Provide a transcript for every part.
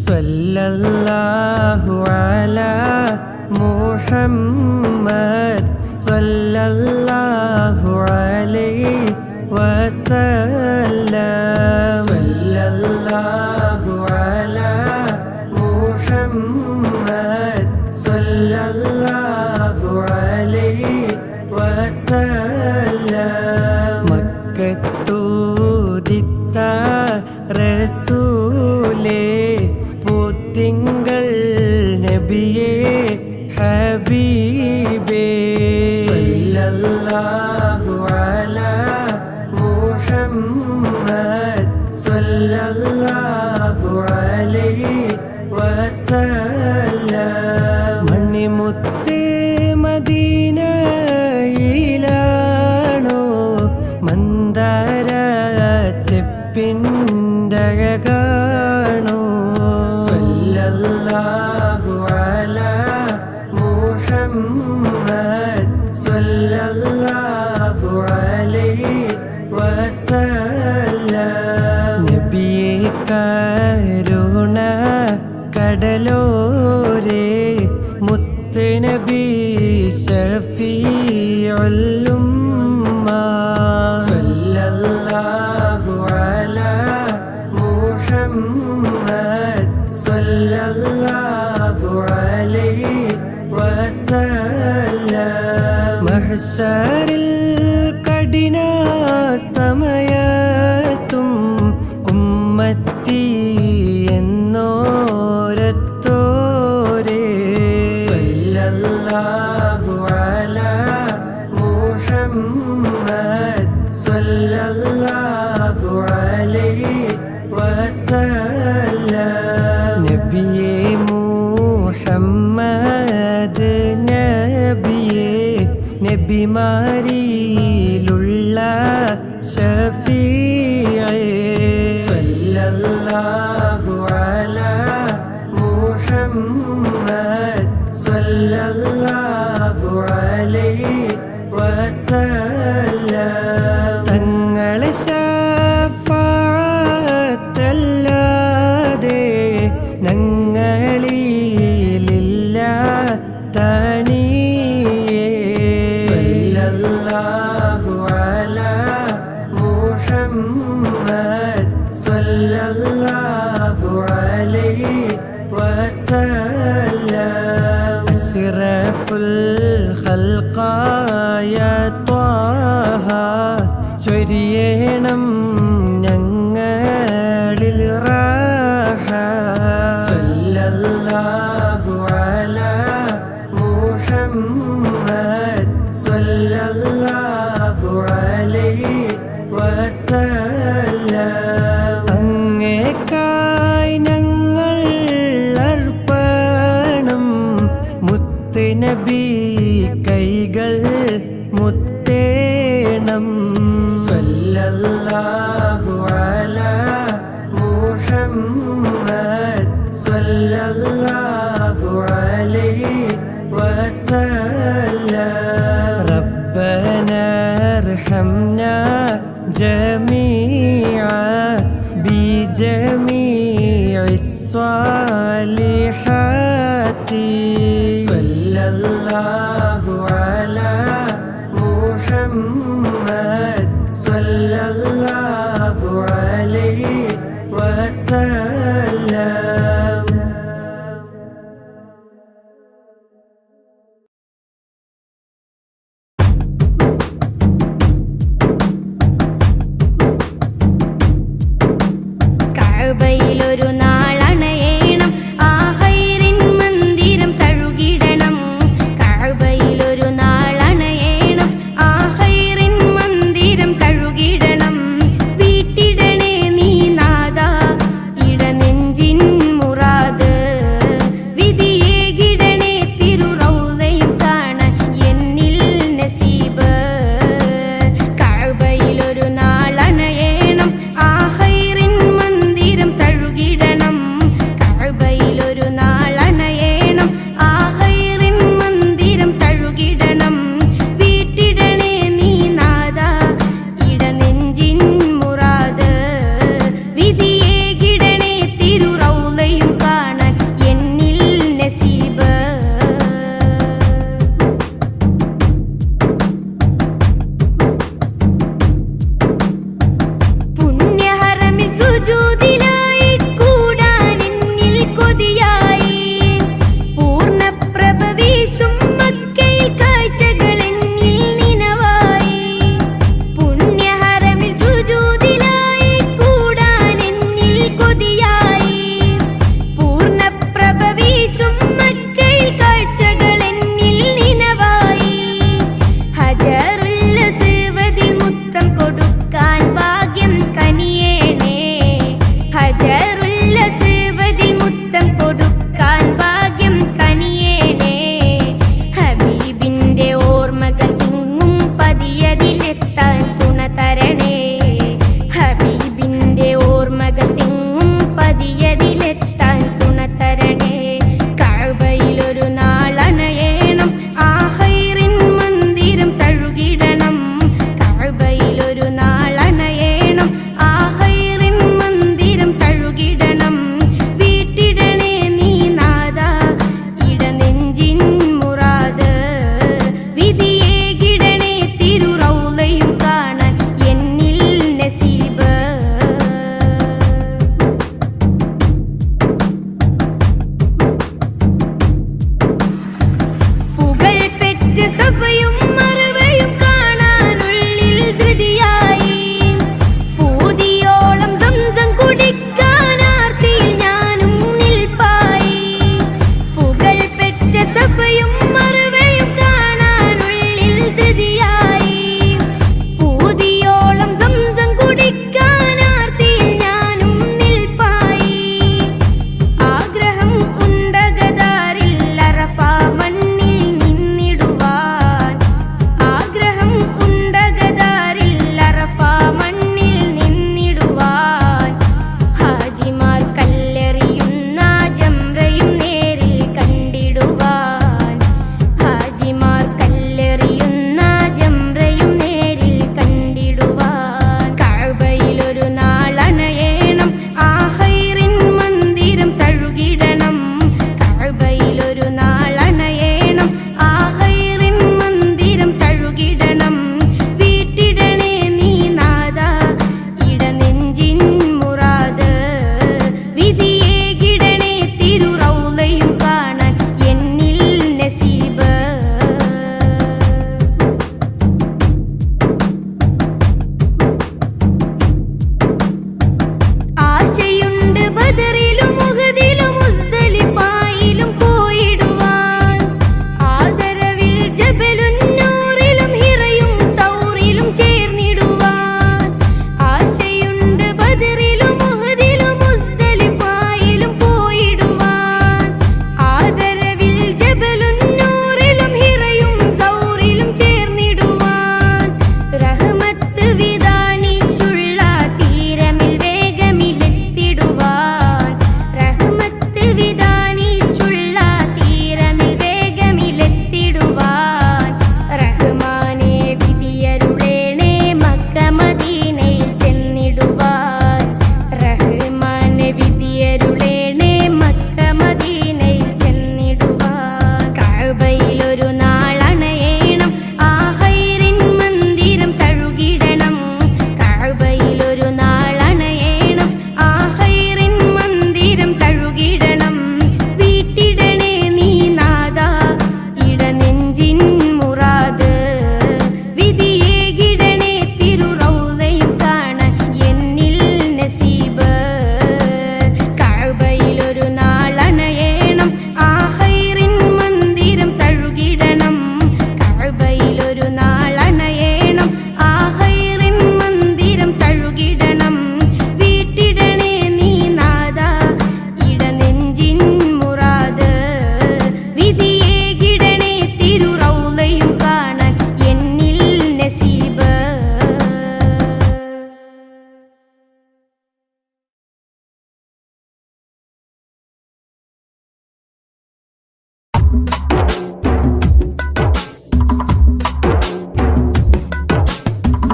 സല്ലല്ലാഹു അലാ മുഹമ്മദ് സല്ലല്ലാഹു അലൈഹി വസല്ലം. സല്ലല്ലാഹു അലാ മുഹമ്മദ് സല്ലല്ലാഹു അലൈഹി വസല്ലം. മക്കത്തൂദിത്ത റസൂലേ പുത്തിങ്കൾ നബിയേ ഹബീബേ. സല്ലല്ലാഹു അലാ മുഹമ്മദ് സല്ലല്ലാഹു അലൈഹി വസല്ലം. മണിമുത്ത് മദീനയിലാണോ മന്ദാര ചെപ്പിൻ്റഴകാണോ. സല്ലല്ലാഹു അലാ മുഹമ്മദ് സല്ലല്ലാഹു അലൈഹി വസല്ലം. നബിയേ കരുണ കടലോരേ മുത്ത് നബി ശഫീഉൽ ഉമ്മ. സല്ലല്ലാഹു അലാ മുഹമ്മദ് സല്ലല്ലാഹു അലൈഹി വസല്ലം. മഹ്ശറിൽ കഠിന സമയത്തും ഉമ്മത്തി എന്നോരത്തോരേ. സല്ലല്ലാഹു അലാ മുഹമ്മദ് സല്ലല്ലാഹു അലൈഹി വസല്ലം. നബിയേ മുഹമ്മദ് നബിയേ നബിമാരിലുള്ള ശഫീഅേ. സല്ലല്ലാഹു അലാ മുഹമ്മദ് സല്ലല്ലാഹു അലൈഹി വസല്ലം. തങ്ങളെ ശഫാഅത്തല്ലാതെ ഞങ്ങളിലില്ല തണിയേ. സല്ലല്ലാഹു അലാ മുഹമ്മദ് സല്ലല്ലാഹു അലൈഹി വസല്ലം. അശ്റഫുൽ ഖൽഖായ ത്വാഹ ചൊരിയണം ഞങ്ങളിൽ റാഹ. സല്ലല്ലാഹു അലാ മുഹമ്മദ് സല്ലല്ലാഹു അലൈഹി വസല്ലം. അങ്ങേക്കായി ഞങ്ങൾ അർപ്പണം മുത്ത് നബി കൈകൾ മുത്തേണം. സല്ലല്ലാഹു അലാ മുഹമ്മദ് സല്ലല്ലാഹു അലൈഹി വസല്ലം. റബ്ബനാ അർഹംനാ ജമീഅ ബിജമീഇസ് സ്വാലിഹാത്തി. സല്ലല്ലാഹു അലാ മുഹമ്മദ് സല്ലല്ലാഹു അലൈഹി വസല്ലം. കഅബയിലൊരു നാളണയേണം ആ ഖൈറിൻ മന്ദിരം തഴുകിടണം. കഅബയിലൊരു നാളണയേണം ആ ഖൈറിൻ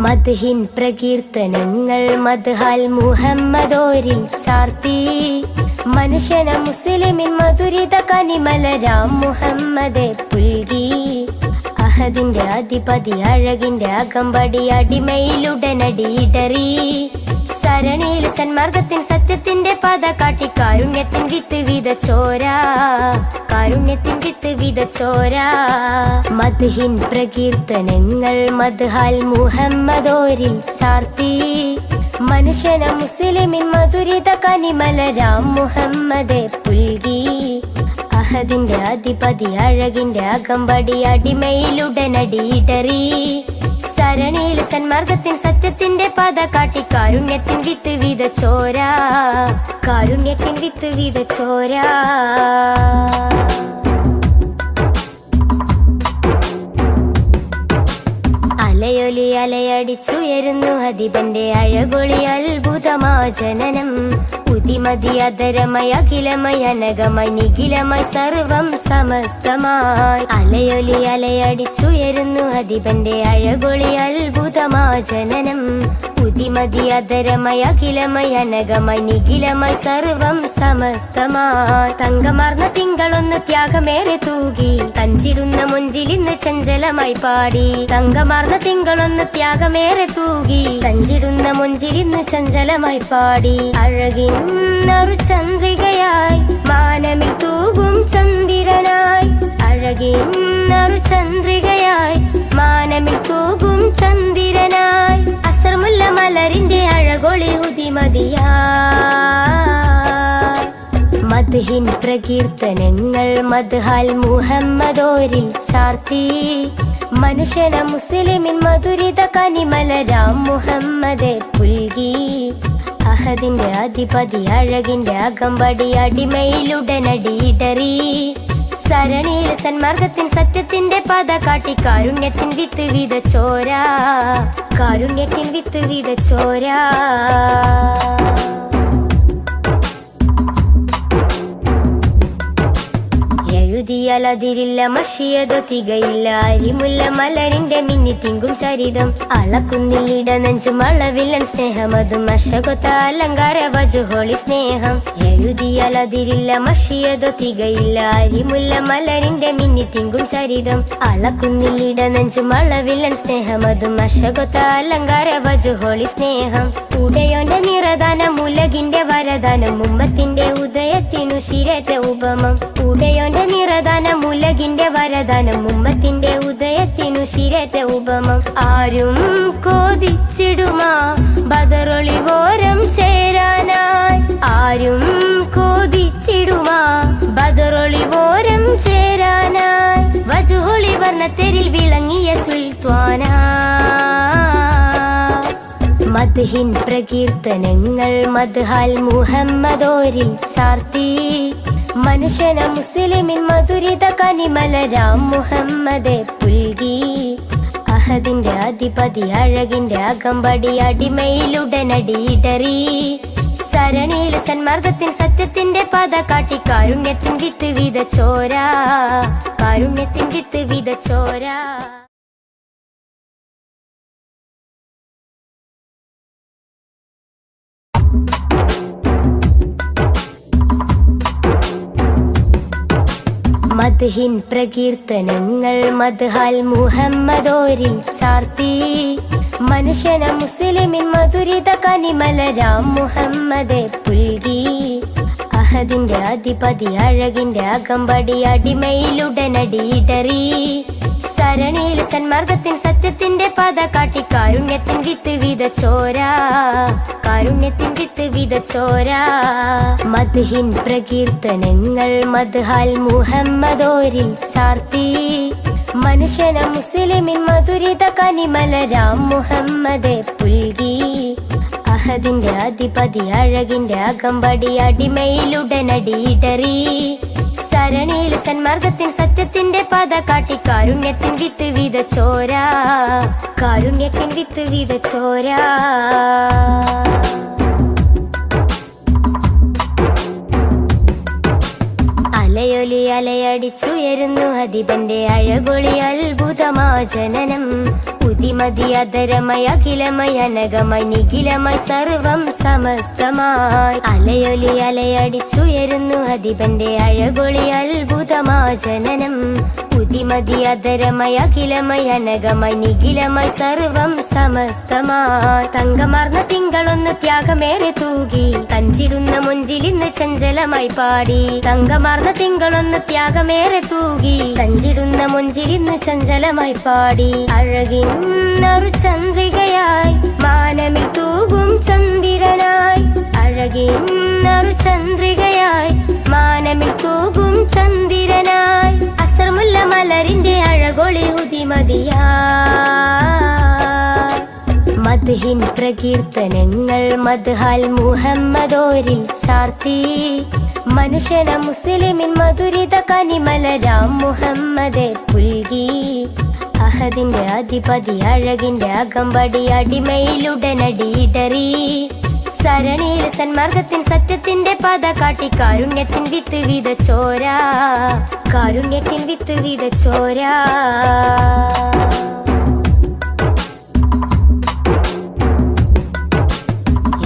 മദ്ഹിൻ പ്രകീർത്തനങ്ങൾ മദ്ഹാൽ മുഹമ്മദോരിൽ ചാർത്തി മനുഷ്യന മുസ്ലിമിൻ മധുരിത കനിമലരാം മുഹമ്മദെ പുൽകി അഹദിന്റെ അധിപതി അഴകിന്റെ അകമ്പടി അടിമയിലുടനടി ഇടറി സരണിയിൽ സന്മാർഗത്തിൻ സത്യത്തിന്റെ പാത കാട്ടി കാരുണ്യത്തിൻ വിത്ത് വിതച്ചോര കാരുണ്യത്തിൻ വിത്ത് വിതച്ചോര മദ്ഹിൻ പ്രകീർത്തനങ്ങൾ മദ്ഹാൽ മുഹമ്മദോരിൽ ചാർത്തി മനുഷ്യന മുസ്ലിമിൻ മധുരിത കനിമലരാം മുഹമ്മദെ പുൽകി അഹദിന്റെ അധിപതി അഴകിന്റെ അകമ്പടി അടിമയിലുടനടി ഇടറി സരണിയിൽ സന്മാർഗത്തിൻ സത്യത്തിന്റെ പാത കാട്ടി കാരുണ്യത്തിൻ വിത്ത് വിതച്ചോര കാരുണ്യത്തിൻ വിത്ത് വിതച്ചോര അലയൊലി അലയടിച്ചുയരുന്നു ഹദിബന്റെ അഴകൊളി അത്ഭുതമാ ജനനം ഉതിമതി അതരമയ അഖിലമയ അനകമയ നിഖിലമയ സർവം സമസ്തമായി അലയൊലി അലയടിച്ചുയരുന്നു ഹദിബന്റെ അഴകൊളി അത്ഭുതമാ ജനനം ഉതിമതി അതരമയ അഖിലമയ അനകമയ നിഖിലമയ സർവം സമസ്തമായി തങ്കമാർന്ന തിങ്കളൊന്ന് ത്യാഗമേറെ തൂകി തഞ്ചിടുന്ന മുഞ്ചിലിന്ന് ചഞ്ചലമായി പാടി തങ്കമാർന്ന തിങ്കളൊന്ന് ത്യാഗമേറെ തൂകി തഞ്ചിടുന്ന മുഞ്ചിലിന്ന് ചഞ്ചലമായി പാടി അഴകിന്നൊരു ചന്ദ്രികയായി മാനമിൽ തൂകും ചന്ദ്രനായി അഴകിന്നൊരു ചന്ദ്രികയായി മാനമിൽ തൂകും ചന്ദ്രനായി അസർമുല്ല മലരിന്റെ അഴകൊളി ഉദിമതിയായി മദ്ഹിൻ പ്രകീർത്തനങ്ങൾ മദ്ഹാൽ മുഹമ്മദോരിൽ ചാർത്തി മനുഷ്യന മുസ്ലിമിൻ മധുരിത കനിമലരാം മുഹമ്മദെ പുൽകി അഹദിന്റെ അധിപതി അഴകിന്റെ അകമ്പടി അടിമയിലുടനടി ഇടറി സരണിയിൽ സന്മാർഗത്തിൻ സത്യത്തിന്റെ പാത കാട്ടി കാരുണ്യത്തിൻ വിത്ത് വിതച്ചോര കാരുണ്യത്തിൻ വിത്ത് വിതച്ചോര എഴുതിയാലതിരില്ല മഷിയതോ തികയില്ല അരിമുല്ല മലരിന്റെ മിന്നി തിങ്കും ചരിതം അളക്കുന്നില്ലിട നെഞ്ചും അളവില്ലൻ സ്നേഹം അതും അശകൊത്ത അലങ്കാര വജുഹോളി സ്നേഹം എഴുതിയാലതിരില്ല മഷിയതോ തികയില്ല അരിമുല്ല മലരിന്റെ മിന്നി തിങ്കും ചരിതം അളക്കുന്നില്ലിട നെഞ്ചും അളവില്ലൻ സ്നേഹം അതും അശകൊത്ത അലങ്കാര വജുഹോളി സ്നേഹം ഉടയോന്റെ നിറദാനം ഉലകിന്റെ വരദാനം ഉമ്മത്തിന്റെ ഉദയത്തിനു ശിരേറ്റ ഉപമം ഉടയോന്റെ നിറദാനം ഉലകിന്റെ വരദാനം ഉമ്മത്തിന്റെ ഉദയത്തിനു ശിരേറ്റ ഉപമം ആരും കോതിച്ചിടുമാ ബദറൊളിവോരം ചേരാനായി ആരും കോതിച്ചിടുമാ ബദറൊളിവോരം ചേരാനായി വജുഹൊളി വർണ്ണത്തെരിൽ വിളങ്ങിയ സുൽത്വാന മദ്ഹിൻ പ്രകീർത്തനങ്ങൾ മദ്ഹാൽ മുഹമ്മദോരിൽ ചാർത്തി മനുഷ്യന മുസ്ലിമിൻ മധുരിത കനിമലരാം മുഹമ്മദെ പുൽകി അഹദിന്റെ അധിപതി അഴകിന്റെ അകമ്പടി അടിമയിലുടനടി ഇടറി സരണിയിൽ സന്മാർഗത്തിൻ സത്യത്തിന്റെ പാത കാട്ടി കാരുണ്യത്തിൻ വിത്ത് വിതച്ചോര കാരുണ്യത്തിൻ വിത്ത് വിതച്ചോര മദ്ഹിൻ പ്രകീർത്തനങ്ങൾ മദ്ഹാൽ മുഹമ്മദോരിൽ ചാർത്തി മനുഷ്യന മുസ്ലിമിൻ മധുരിത കനിമലരാം മുഹമ്മദെ പുൽകി അഹദിന്റെ അധിപതി അഴകിന്റെ അകമ്പടി അടിമയിലുടനടി ഇടറി സരണിയിൽ സന്മാർഗത്തിൻ സത്യത്തിന്റെ പാത കാട്ടി കാരുണ്യത്തിൻ വിത്ത് വിതച്ചോര കാരുണ്യത്തിൻ വിത്ത് വിതച്ചോര മദ്ഹിൻ പ്രകീർത്തനങ്ങൾ മദ്ഹാൽ മുഹമ്മദോരിൽ ചാർത്തി മനുഷ്യന മുസ്ലിമിൻ മധുരിത കനിമലരാം മുഹമ്മദെ പുൽകി അഹദിന്റെ അധിപതി അഴകിന്റെ അകമ്പടി അടിമയിലുടനടി ഇടറി സരണിയിൽ സന്മാർഗത്തിൻ സത്യത്തിന്റെ പാത കാട്ടി കാരുണ്യത്തിൻ വിത്ത് വിതച്ചോര കാരുണ്യത്തിൻ വിത്ത് വിതച്ചോര അലയൊലി അലയടിച്ചുയരുന്നു ഹദിബന്റെ അഴകൊളി അത്ഭുതമാ ജനനം പുതിമതി അതരമയ അഖിലമയ അനകമായി നിഖിലമായി സർവം സമസ്തമായി അലയൊലി അലയടിച്ചുയരുന്നു അധിപന്റെ അഴകൊളി അത്ഭുതമാ ജനനം പുതിമതി അതരമയ അഖിലമയ അനകമായി നിഖിലമായി സർവം സമസ്തമായി തങ്കമാർന്ന തിങ്കളൊന്ന് ത്യാഗമേറെ തൂകി കഞ്ചിടുന്ന മുഞ്ചിലിന്ന് ചഞ്ചലമായി പാടി തങ്കമാർന്ന തിങ്കളൊന്ന് ത്യാഗമേറെ തൂകി കഞ്ചിടുന്ന മുഞ്ചിലിന്ന് ചഞ്ചലമായി പാടി അഴകിന്നൊരു ചന്ദ്രികയായി മാനമിൽ തൂകും ചന്ദ്രനായി അഴകിന്നൊരു ചന്ദ്രികയായി മാനമിൽ തൂകും ചന്ദ്രനായി അസർമുല്ല മലരിന്റെ അഴകൊളി ഉദിമതിയായി മദ്ഹിൻ പ്രകീർത്തനങ്ങൾ മദ്ഹാൽ മുഹമ്മദോരിൽ ചാർത്തി മനുഷ്യന മുസ്ലിമിൻ മധുരിത കനിമലരാം മുഹമ്മദെ പുൽകി അഹദിന്റെ അധിപതി അഴകിന്റെ അകമ്പടി അടിമയിലുടനടിയിടറി സരണിയിൽ സന്മാർഗത്തിൻ സത്യത്തിന്റെ പാത കാട്ടി കാരുണ്യത്തിൻ വിത്ത് വിതച്ചോരാ കാരുണ്യത്തിൻ വിത്ത് വിതച്ചോരാ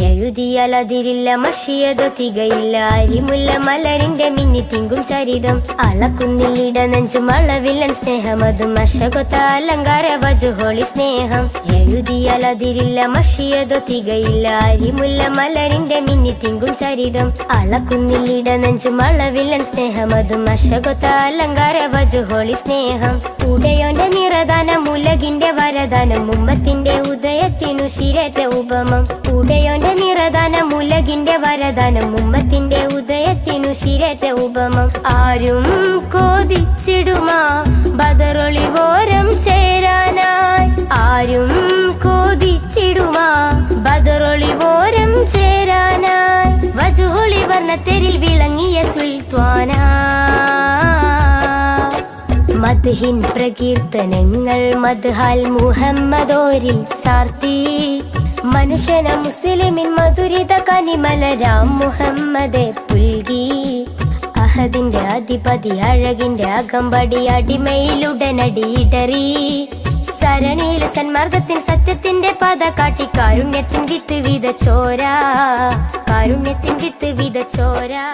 എഴുതിയാൽ അതിരില്ല മഷിയതോ തികയില്ല അരിമുല്ല മലരിന്റെ മിന്നി തിങ്കും ചരിതം അളക്കുന്നില്ലിട നെഞ്ചും അളവില്ലൻ സ്നേഹം അതും അശകൊത്ത അലങ്കാര വജുഹോളി സ്നേഹം എഴുതിയാൽ അതിരില്ല മഷിയതോ തികയില്ല അരിമുല്ല മലരിന്റെ മിന്നി തിങ്കും ചരിതം അളക്കുന്നില്ലിട നെഞ്ചും അളവില്ലൻ സ്നേഹം അതും അശകൊത്ത അലങ്കാര വജുഹോളി സ്നേഹം ഉടയോന്റെ നിറദാനം ഉലകിന്റെ വരദാനം ഉമ്മത്തിന്റെ ഉദയത്തിനു ശിരത്തെ ഉപമം ഉടയോന്റെ നിറദാനം ഉലകിന്റെ വരദാനം ഉമ്മത്തിന്റെ ഉദയത്തിനു ശിരത്തെ ഉപമം ആരും കോതിച്ചിടുമാ ബദറൊളിവോരം ചേരാനായി ആരും കോതിച്ചിടുമാ ബദറൊളിവോരം ചേരാനായി വജുഹൊളി വർണ്ണത്തെരിൽ വിളങ്ങിയ സുൽത്താനാ മദ്ഹിൻ പ്രകീർത്തനങ്ങൾ മദ്ഹാൽ മുഹമ്മദോരിൽ ചാർത്തി മനുഷ്യന മുസ്ലിമിൻ മധുരിത കനിമലരാം മുഹമ്മദെ പുൽകി അഹദിന്റെ അധിപതി അഴകിന്റെ അകമ്പടി അടിമയിലുടനടിയിടറി സരണിയിൽ സന്മാർഗത്തിൻ സത്യത്തിന്റെ പാത കാട്ടി കാരുണ്യത്തിൻ വിത്ത് വിതച്ചോരാ കാരുണ്യത്തിൻ വിത്ത് വിതച്ചോരാ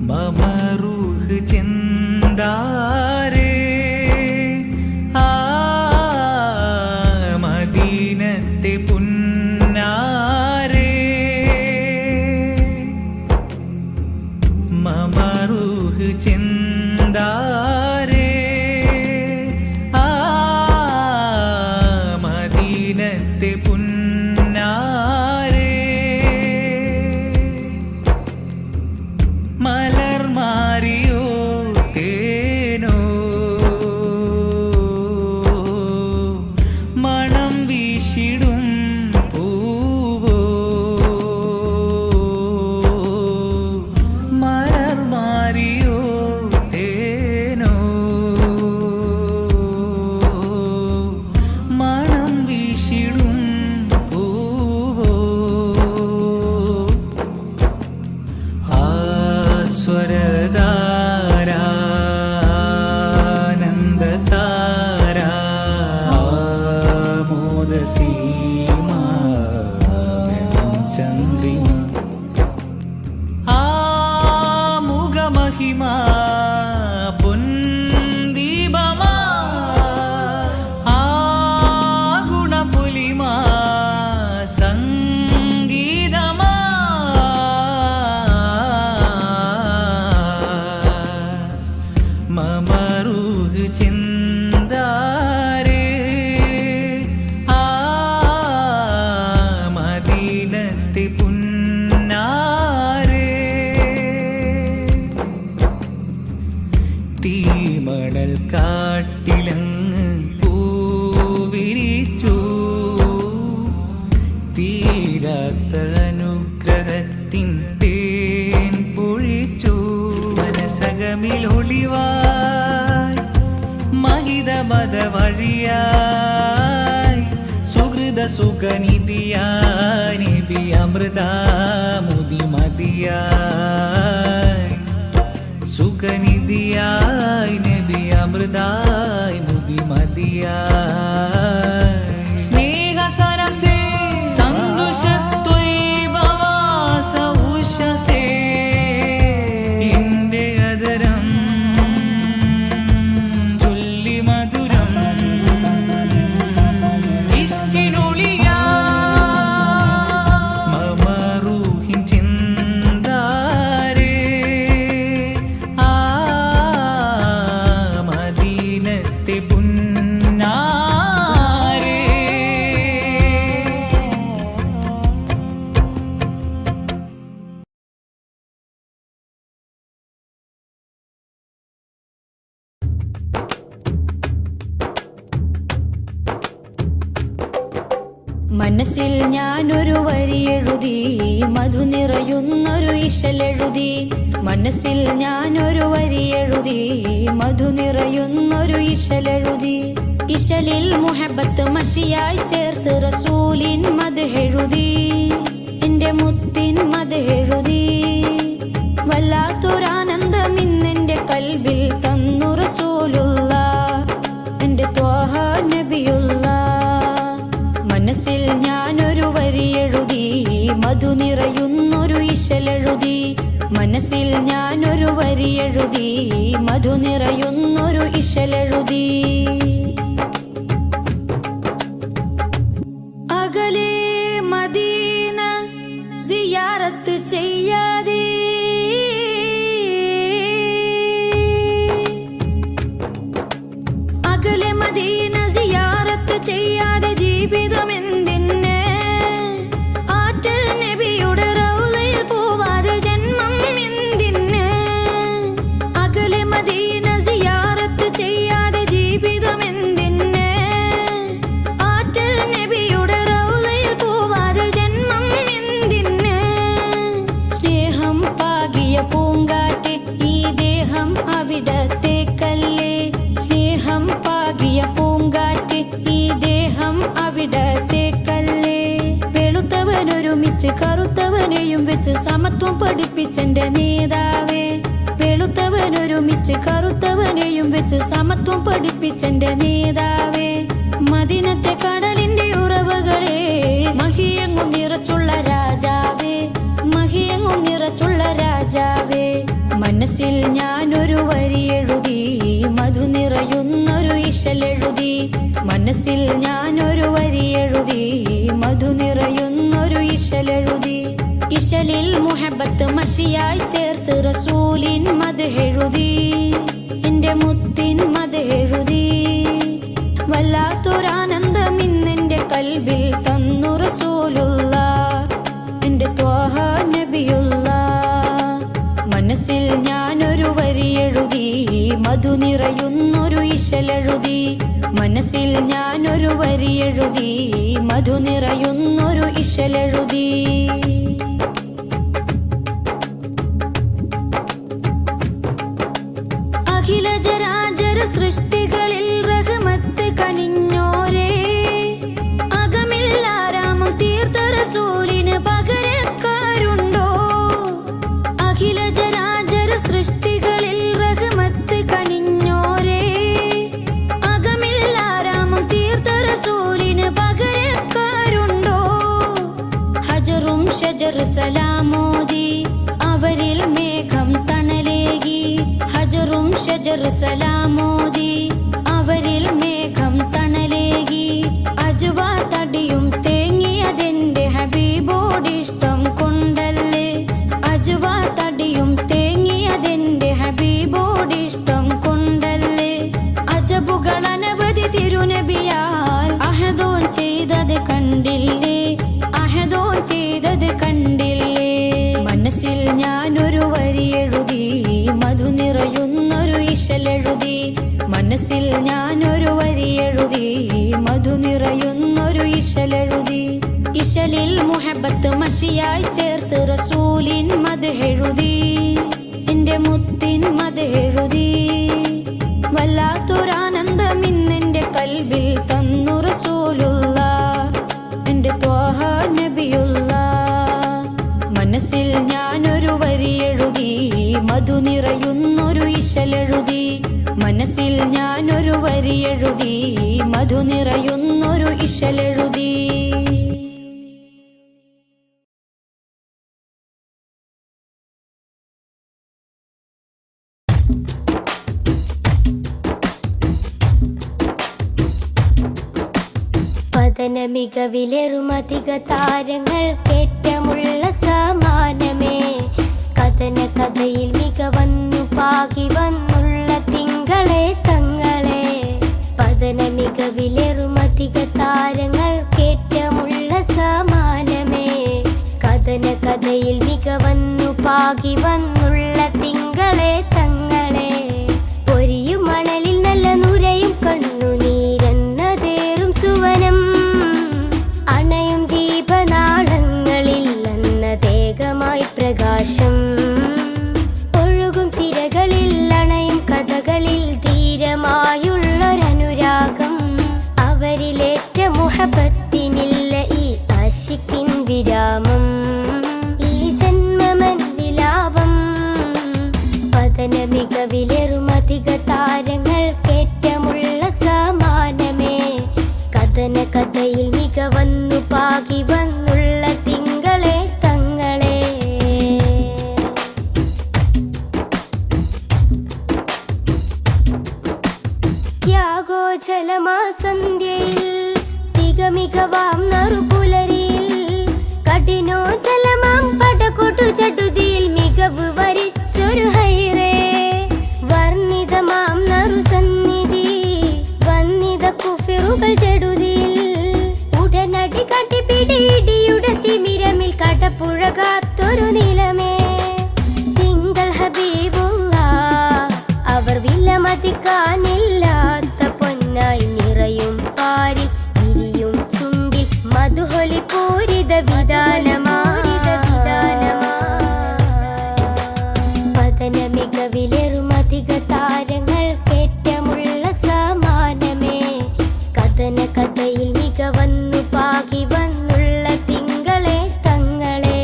മമ റൂഹ് ചിന്താരേ ആ മദീനത്തെ പുന്നാരേ മമ റൂഹ് ചിന്താരേ ആ മദീനത്തെ പുന്നാരേ മലർ മാറിയോ തേനോ മണം വീശിടും പൂവോ മലർ മാറിയോ തേനോ മണം വീശിടും പൂവോ സ്വരധാരാനന്ദതാര മോദസീമ ചന്ദ്രിമ ആമുഖമഹിമ പൊന്ദീപമ ആ ഗുണപുലിമ സംഗീതമാ മമ റൂഹ് ചിന്താരേ ആ മദീനത്തെ പുന്നാരേ തീമണൽ കാട്ടിലങ്ങ് പൂവിരിച്ചു തീരാത്ത അനുഗ്രഹത്തിൻ തേൻ പൊഴിച്ചു മനസകമിലൊളിവായി മഹിത മത വഴിയായി സുഹൃത സുഖനിധിയാ നബി അമൃതാമുദി മതിയായി സുഖനിധിയായി നബി അമൃതായി മുതി മതിയായി സ്നേഹ സരസേ സന്തോഷത്വൈഭവാസ ഉഷസേ എന്റെ അതരം ചൊല്ലി മധുരം ഇഷ്കിനൊളിയാ മമ റൂഹിൻ ചിന്താരേ ആ മദീനത്തെ പുന്നാരേ മനസ്സിൽ ഞാനൊരു വരി എഴുതി മധു നിറയുന്നൊരു ഇശലെഴുതി മനസ്സിൽ ഞാനൊരു വരി എഴുതി മധു നിറയുന്നൊരു ഇശലെഴുതി ഇശലിൽ മുഹബത്ത് മഷിയായി ചേർത്ത് റസൂലിൻ മദ്ഹെഴുതി എന്റെ മുത്തിൻ മദ്ഹെഴുതി വല്ലാത്തൊരാനന്ദം ഇന്നെന്റെ കൽബിൽ തന്നു റസൂലുള്ള എന്റെ ത്വാഹ നബിയുള്ള മനസ്സിൽ ഞാനൊരു വരി എഴുതി മധു നിറയുന്നൊരു ഇശലെഴുതി മനസ്സിൽ ഞാനൊരു വരി എഴുതി മധു നിറയുന്നൊരു ഇശലെഴുതി അകലെ മദീന സിയാറത്ത് ചെയ്യാതെ അകലെ മദീന സിയാറത്ത് ചെയ്യാതെ ജീവിതമെന്തിന് ആറ്റൽ നബിയുടെ റൗളയിൽ പോവാതെ ജന്മം എന്തിന് അകലെ മദീന സിയാറത്ത് ചെയ്യാതെ ജീവിതമെന്തിന് ആറ്റൽ നബിയുടെ റൗളയിൽ പോവാതെ ജന്മം എന്തിന് സ്നേഹം പാകിയ പൂങ്കാറ്റ് ഈ ദേഹം അവിടത്തേക്കല്ലേ സ്നേഹം പാകിയ പൂങ്കാറ്റ് ഈ ദേഹം അവിടത്തേക്കല്ലേ വെളുത്തവനൊരുമിച്ച് കറുത്തവനെയും വെച്ച് സമത്വം പഠിപ്പിച്ചെന്റെ നേതാവേ വെളുത്തവനൊരുമിച്ച് കറുത്തവനെയും വെച്ച് സമത്വം പഠിപ്പിച്ചെന്റെ നേതാവേ മദീനത്തെ കടലിന്റെ ഉറവകളെ മഹിയങ്ങും നിറച്ചുള്ള രാജാവേ മഹിയങ്ങും നിറച്ചുള്ള രാജാവേ മനസ്സിൽ ഞാനൊരു വരി എഴുതി മധു നിറയുന്നൊരു ഇശലെഴുതി മനസ്സിൽ ഞാനൊരു വരി എഴുതി മധു നിറയുന്നൊരു ഇശലെഴുതി ഇശലിൽ മുഹബത്ത് മഷിയായി ചേർത്ത് റസൂലിൻ മദ്ഹെഴുതി എന്റെ മുത്തിൻ മദ്ഹെഴുതി വല്ലാത്തൊരാനന്ദം ഇന്നെന്റെ കൽബിൽ തന്നു റസൂലുള്ള എന്റെ ത്വാഹ നബിയുള്ള മനസ്സിൽ ഞാനൊരു വരി എഴുതി മധു നിറയുന്നൊരു ഇശലെഴുതി മനസ്സിൽ ഞാനൊരു വരി എഴുതി മധു നിറയുന്നൊരു ഇശലെഴുതി അഖില ജരാചര സൃഷ്ടികളിൽ റഹ്മത്ത് കനിഞ്ഞോരേ അകമിൽ ആരാമം തീർത്ത റസൂലിന് പകരക്കാരുണ്ടോ അഖില ജരാചര സൃഷ്ടികളിൽ റഹ്മത്ത് കനിഞ്ഞോരേ അകമിൽ ആരാമം തീർത്ത റസൂലിന് പകരക്കാരുണ്ടോ ഹജറും ഷജർ സലാമോദി അവരിൽ മേഘം തണലേകി ഹജറും ഷജർ സലാമോദി അവരിൽ മേഘം തണലേകി അജുവാ തടിയും തേങ്ങിയതെന്റെ ഹബീബോടിഷ്ടം കൊണ്ടല്ലേ അജുവാ തടിയും തേങ്ങിയതെന്റെ ഹബീബോടിഷ്ടം കൊണ്ടല്ലേ അജബുകൾ അനവധി തിരുനബിയാൽ അഹദോൻ ചെയ്തത് കണ്ടില്ലേ അഹദോൻ ചെയ്തത് കണ്ടില്ലേ മനസ്സിൽ ഞാനൊരു വരി എഴുതി മധു നിറയുന്നൊരു ഇശലെഴുതി മനസ്സിൽ ഞാനൊരു വരി എഴുതി മധു നിറയുന്നൊരു ഇശലെഴുതി ഇശലിൽ മുഹബത്ത് മഷിയായി ചേർത്ത് റസൂലിൻ മദ്ഹെഴുതി എന്റെ മുത്തിൻ മദ്ഹെഴുതി വല്ലാത്തൊരാനന്ദം ഇന്നെന്റെ കൽബിൽ തന്നു റസൂലുള്ള എൻ്റെ ത്വാഹ നബിയുള്ള. മനസ്സിൽ ഞാനൊരു വരിയെഴുതി, മധു നിറയുന്നൊരു ഇശലെഴുതി. മനസ്സിൽ ഞാനൊരു വരിയെഴുതി, മധു നിറയുന്നൊരു ഇശലെഴുതി. പതന മികവിലേറുമധിക താരങ്ങൾ കേറ്റമുള്ള സമാനമേ. കഥന കഥയിൽ മികവന്നു പാകി വന്നുള്ള തിങ്കളെ തങ്ങളെ. പതന മികവിലേറുമധിക താരങ്ങൾ കേറ്റമുള്ള സമാനമേ. കഥന കഥയിൽ മികവന്നു പാകി വന്നുള്ള തിങ്കളെ തങ്ങളെ. പൊരിയും മണലിൽ നല്ല നുരയും കണ്ണുനീരെന്നതേറും സുവനം. അണയും ദീപനാളങ്ങളിൽ അന്നതേകമായി പ്രകാശം. ഒഴുകും തിരകളിൽ അണയും കഥകളിൽ ധീരമായുള്ളൊരനുരാഗം. അവരിലേറ്റ മുഹബത്തിനില്ല ഈ ആശിക്കിൻ വിരാമം. ഈ ജന്മമൻ വിലാപം. പതന മികവിലേറുമധിക താരങ്ങൾ കേറ്റമുള്ള സമാനമേ. കഥന കഥയിൽ മികവന്നു പാകി വന്നുള്ള തിങ്കളെ തങ്ങളെ. ത്യാഗോജലമാ സന്ധ്യയിൽ തികമികവാം നറുപുലരിയിൽ. കഠിനോജലമാം പടകൊട്ടു ചടുതിയിൽ മികവ് വരിച്ചൊരു ഹൈറേ. വർണ്ണിതമാം നറുസന്നിധി വന്നിത കുഫിറുകൾ ചെടുതിയിൽ. ഉടനടി കട്ടിപ്പിടിയിടിയുടെ തിമിരമിൽ കടപ്പുഴ കാത്തൊരു നിലമേ. തിങ്കൾ ഹബീബുള്ള അവർ വിലമതിക്കാനില്ലാത്ത പൊന്നായി നിറയും പാരിൽ വിരിയും ചുണ്ടിൽ മധുഹൊലി പൂരിത വിധാനമാ. പതന മികവിലേറുമധിക താരങ്ങൾ കേറ്റമുള്ള സമാനമേ. കഥന കഥയിൽ മികവന്നു പാകി വന്നുള്ള തിങ്കളെ തങ്ങളെ.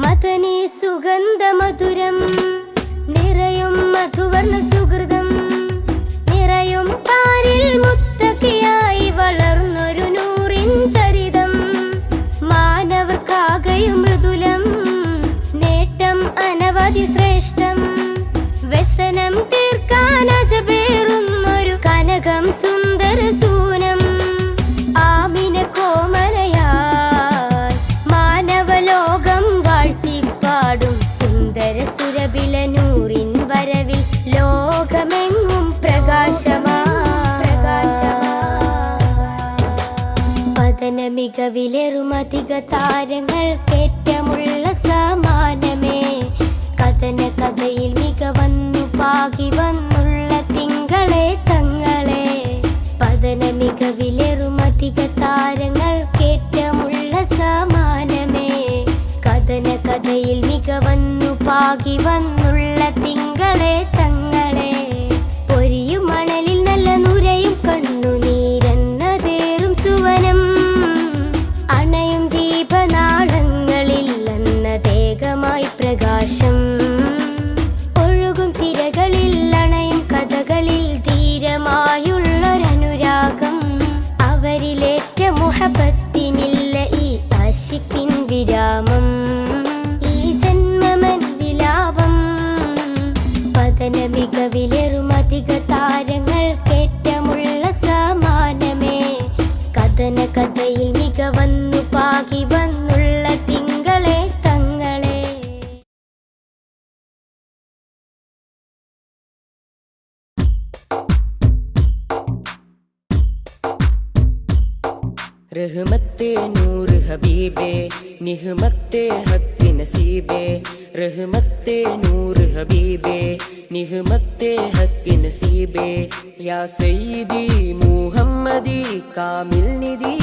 മദനി സുഗന്ധ മധുരം നിറയും മധുവർണ്ണ സുഹൃതം. നിറയും പാരിൽ മുത്തക്കിയായി വളർന്നൊരു നൂറിൻ ചരിതം. മാനവർക്കാകയും മൃദുലം നേട്ടം അനവധി ശ്രേഷ്ഠം. വ്യസനം തീർക്കാൻ അജബേറുന്നൊരു കനകം സുന്ദര സൂനം. ആമിന കോമലയായി മാനവലോകം വാഴ്ത്തിപ്പാടും സുന്ദര സുരബില നൂറിൻ വരവിൽ ലോകമെങ്ങും പ്രകാശമാ. പതന മികവിലേറുമധിക താരങ്ങൾ കേറ്റമുള്ള സമാനമേ. കഥന കഥയിൽ മികവന്നു പാകി വന്നുള്ള തിങ്കളെ തങ്ങളെ. പതന മികവിലേറുമധിക താരങ്ങൾ കേറ്റമുള്ള സമാനമേ. കഥന കഥയിൽ മികവന്നു പാകി വന്നുള്ള തിങ്കളെ തങ്ങളെ. പൊരിയും മണലിൽ നല്ല നുരയും കണ്ണുനീരെന്നതേറും സുവനം. അണയും ദീപനാളങ്ങളിൽ അന്നതേകമായി പ്രകാശം. ഒഴുകും തിരകളിൽ അണയും കഥകളിൽ ധീരമായുള്ളൊരനുരാഗം. അവരിലേറ്റ മുഹബത്തിനില്ല ഈ ആശിക്കിൻ വിരാമം. ഈ ജന്മമൻ വിലാപം. പതന മികവിലേറുമധിക താരങ്ങൾ കേറ്റമുള്ള സമാനമേ. കഥന കഥയിൽ മികവന്നു പാകി വന്നുള്ള തിങ്കളെ തങ്ങളെ. रहमते नूर हबीबे निहमते हक नसीबे रहमते नूर हबीबे निहमते हक नसीबे या सय्यदी मुहम्मदी कामिल निधि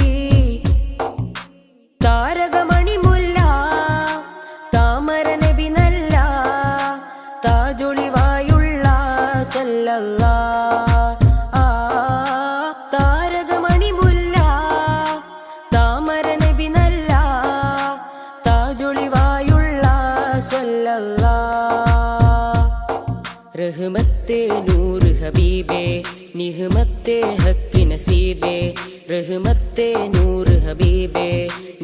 तारकमणि मुല്ല താമര നബി നല്ല താജൊളിവായുള്ള സല്ലല്ലാഹു നിഹ്മത്തെ ഹക്ക് നസീബേ റഹ്മത്തെ നൂറ് ഹബീബേ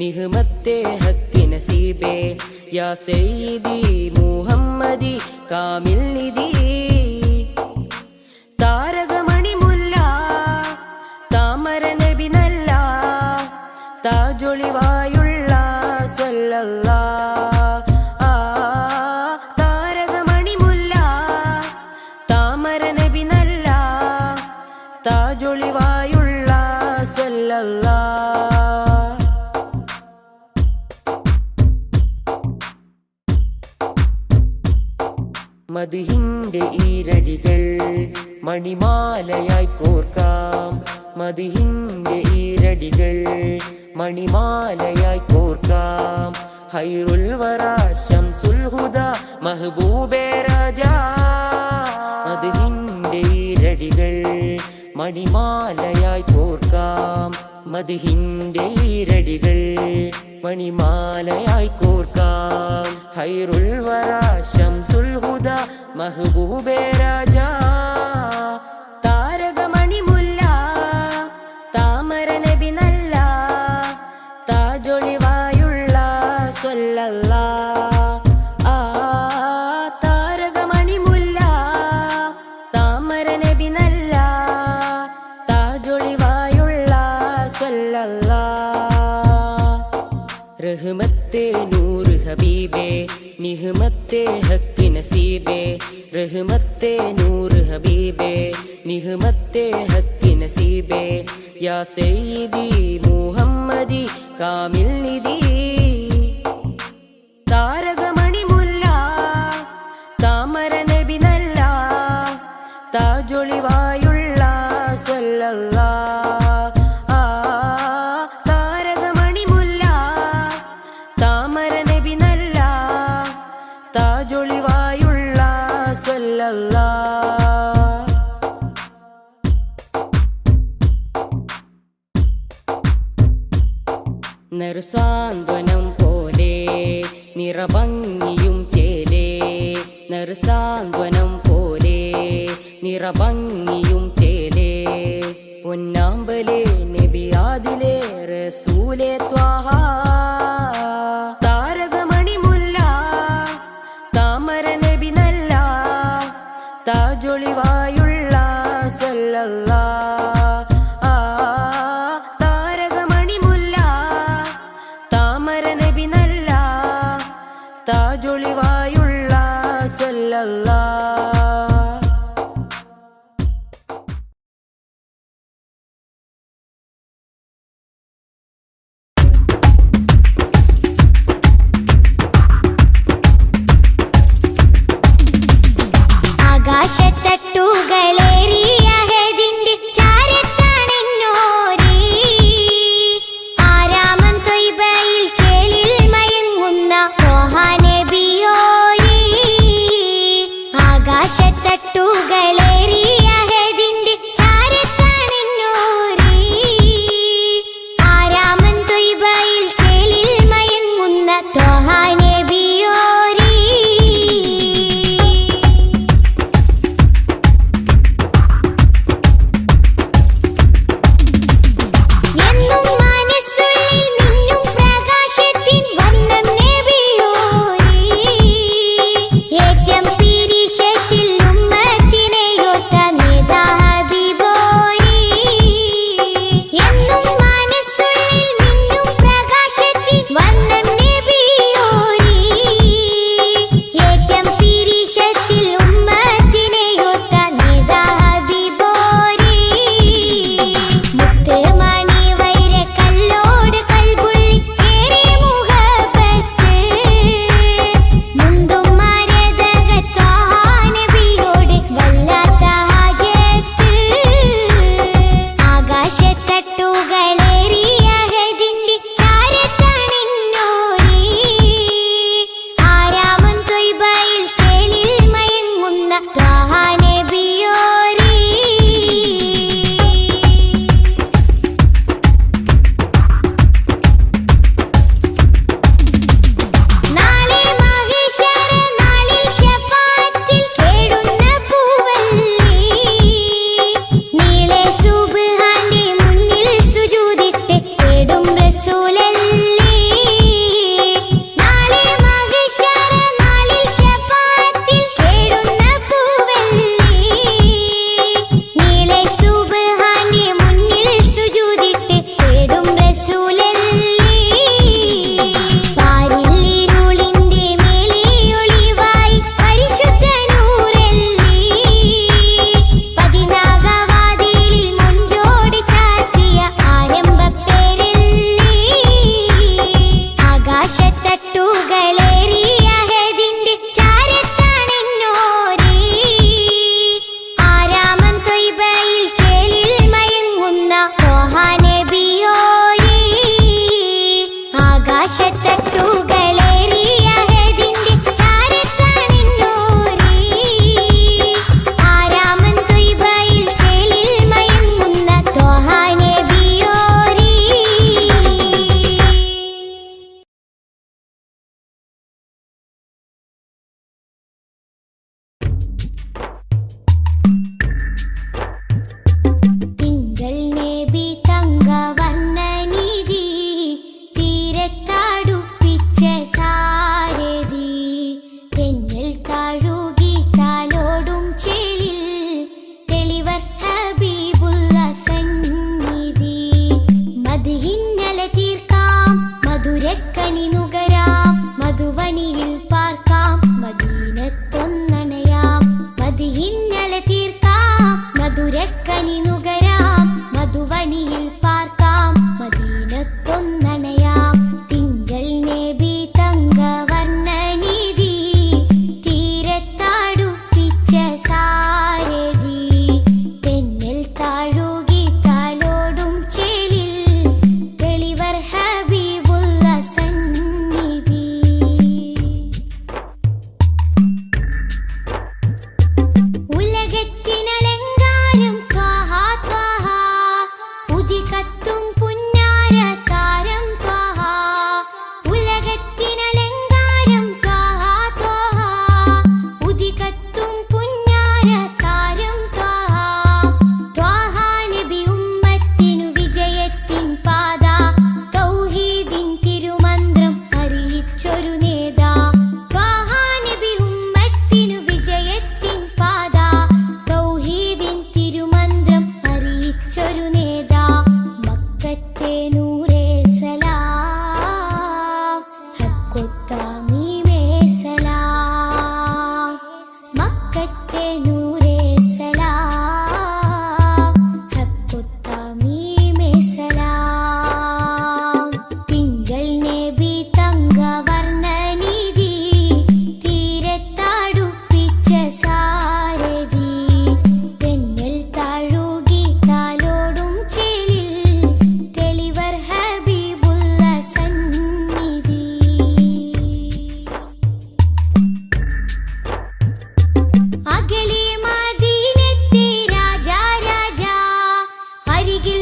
നിഹ്മത്തെ ഹക്ക് നസീബേ യാ സയ്യിദി മുഹമ്മദി കാമിൽ നിധി താരകമണി മുല്ല താമര നബി നല്ല താജൊളിവായുള്ള സ്വല്ലല്ലാ താരകമണി മുല്ല താമര നബി നല്ല താജൊളിവായുള്ള സ്വല്ലല്ലാ മദിഹിന്റെ ഈരടികൾ മണിമാലയായി കോർക്കാം മദിഹിന്റെ ഈരടികൾ മണിമാലയായി കോർക്കാം ഹൈറുൽ വറ ശംസുൽ ഹുദ മഹബൂബേ രാജാ മദിഹിന്റെ ഈരടികൾ മണിമാലയായി കോർക്കാം മദിഹിന്റെ ഈരടികൾ മണിമാലയായി കോർക്കാം ഹൈറുൽ വറ ശംസുൽ ഹുദ മഹബൂബേ രാജാ താരകമണി മുല്ല താമര നബി നല്ല താജൊളിവായുള്ള സ്വല്ലല്ലാ താരകമണി മുല്ല താമര നബി നല്ല താജൊളിവായുള്ള സ്വല്ലല്ലാ റഹ്മത്തെ നൂറ് ഹബീബേ നിഹ്മത്തെ ഹക്ക് നസീബേ റഹ്മത്തെ നൂറ് ഹബീബേ നിഹ്മത്തെ ഹക്ക് നസീബേ യാ സയ്യിദി മുഹമ്മദി കാമിൽ നിധി താരകമണി മുല്ല താമര നബി നല്ല താജൊളിവായുള്ള സ്വല്ലല്ലാ താരകമണി മുല്ല താമര നബി നല്ല താജൊളിവായുള്ള സ്വല്ലല്ലാ നറുസാന്ത്വനം പോലെ നിറഭംഗിയും ചേലേ നറുസാന്ത്വനം പോലെ നിറഭംഗിയും ചേലേ പൊന്നാമ്പലേ നബിയാദിലേ റസൂലേ ത്വാഹ താരകമണി മുല്ല താമര നബി നല്ല താജൊളിവായുള്ള സ്വല്ലല്ലാ താരകമണി മുല്ല താമര നബി നല്ല താജൊളിവായുള്ള സ്വല്ലല്ലാ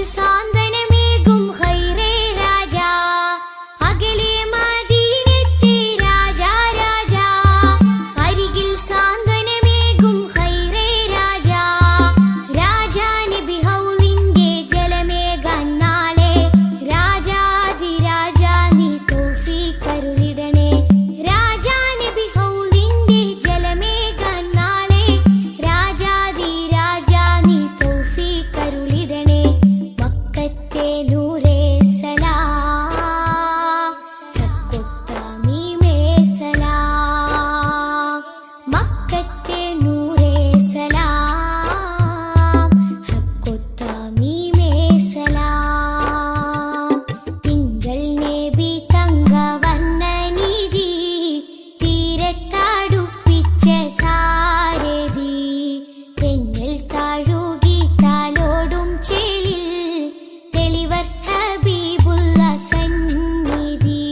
സാന്ത്വനമേകും ഹൈറേ രാജാ അകലെ മദീനത്തെ രാജാ രാജാ അരികിൽ സാന്ത്വനമേകും ഹൈറേ രാജാ രാജാ നബി ഹൗലിന്റെ ജലമേകാൻ നാളെ രാജാതിരാജാ നീ തൗഫീഖ് അരുളിടണേ രാജാ നബി ഹൗലിന്റെ ജലമേകാൻ നാളെ രാജാതിരാജാ നീ തൗഫീഖ് അരുളിടണേ മക്കത്തെ നൂറേ സലാം ഹക്കുത്തമീമേ സലാം മക്കത്തെ നൂറേ സലാം ഹക്കുത്തമീമേ സലാം തിങ്കൾ നബി തങ്കവർണ്ണ നിധി തീരത്തടുപ്പിച്ച സാരഥി തെന്നൽ താഴുകി താലോടും ചേലിൽ തെളിവർ ഹബീബുള്ള സന്നിധി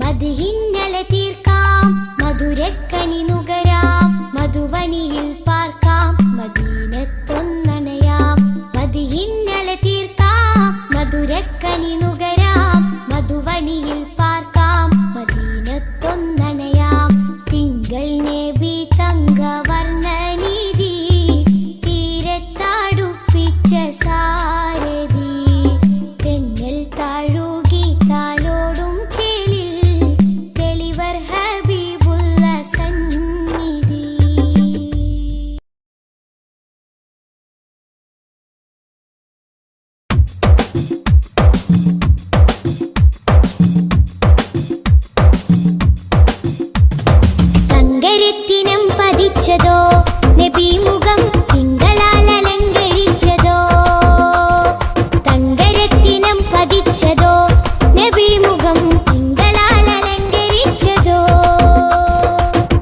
മദ്ഹിന്നല തീർക്കാം മധുരക്കനി നുകരാം മധുവനിയിൽ പാർക്കാം മദീനത്തൊന്നണയാം മദ്ഹിന്നല തീർക്കാം മധുരക്കനി നുകരാം മധുവനിയിൽ പാർക്കാം മദീനത്തൊന്നണയാം തിങ്കൾ നബി തങ്കവർണ്ണ നിധി തീരത്തടുപ്പിച്ച സാരഥി തെന്നൽ താഴുകി താലോടും ചേലിൽ തെളിവർ ഹബീബുള്ള സന്നിധി തങ്കരത്തിനം പതിച്ചതോ നബി മുഖം തിങ്കളാൽ അലങ്കരിച്ചതോ തങ്കരത്തിനം പതിച്ചതോ നബി മുഖം തിങ്കളാൽ അലങ്കരിച്ചതോ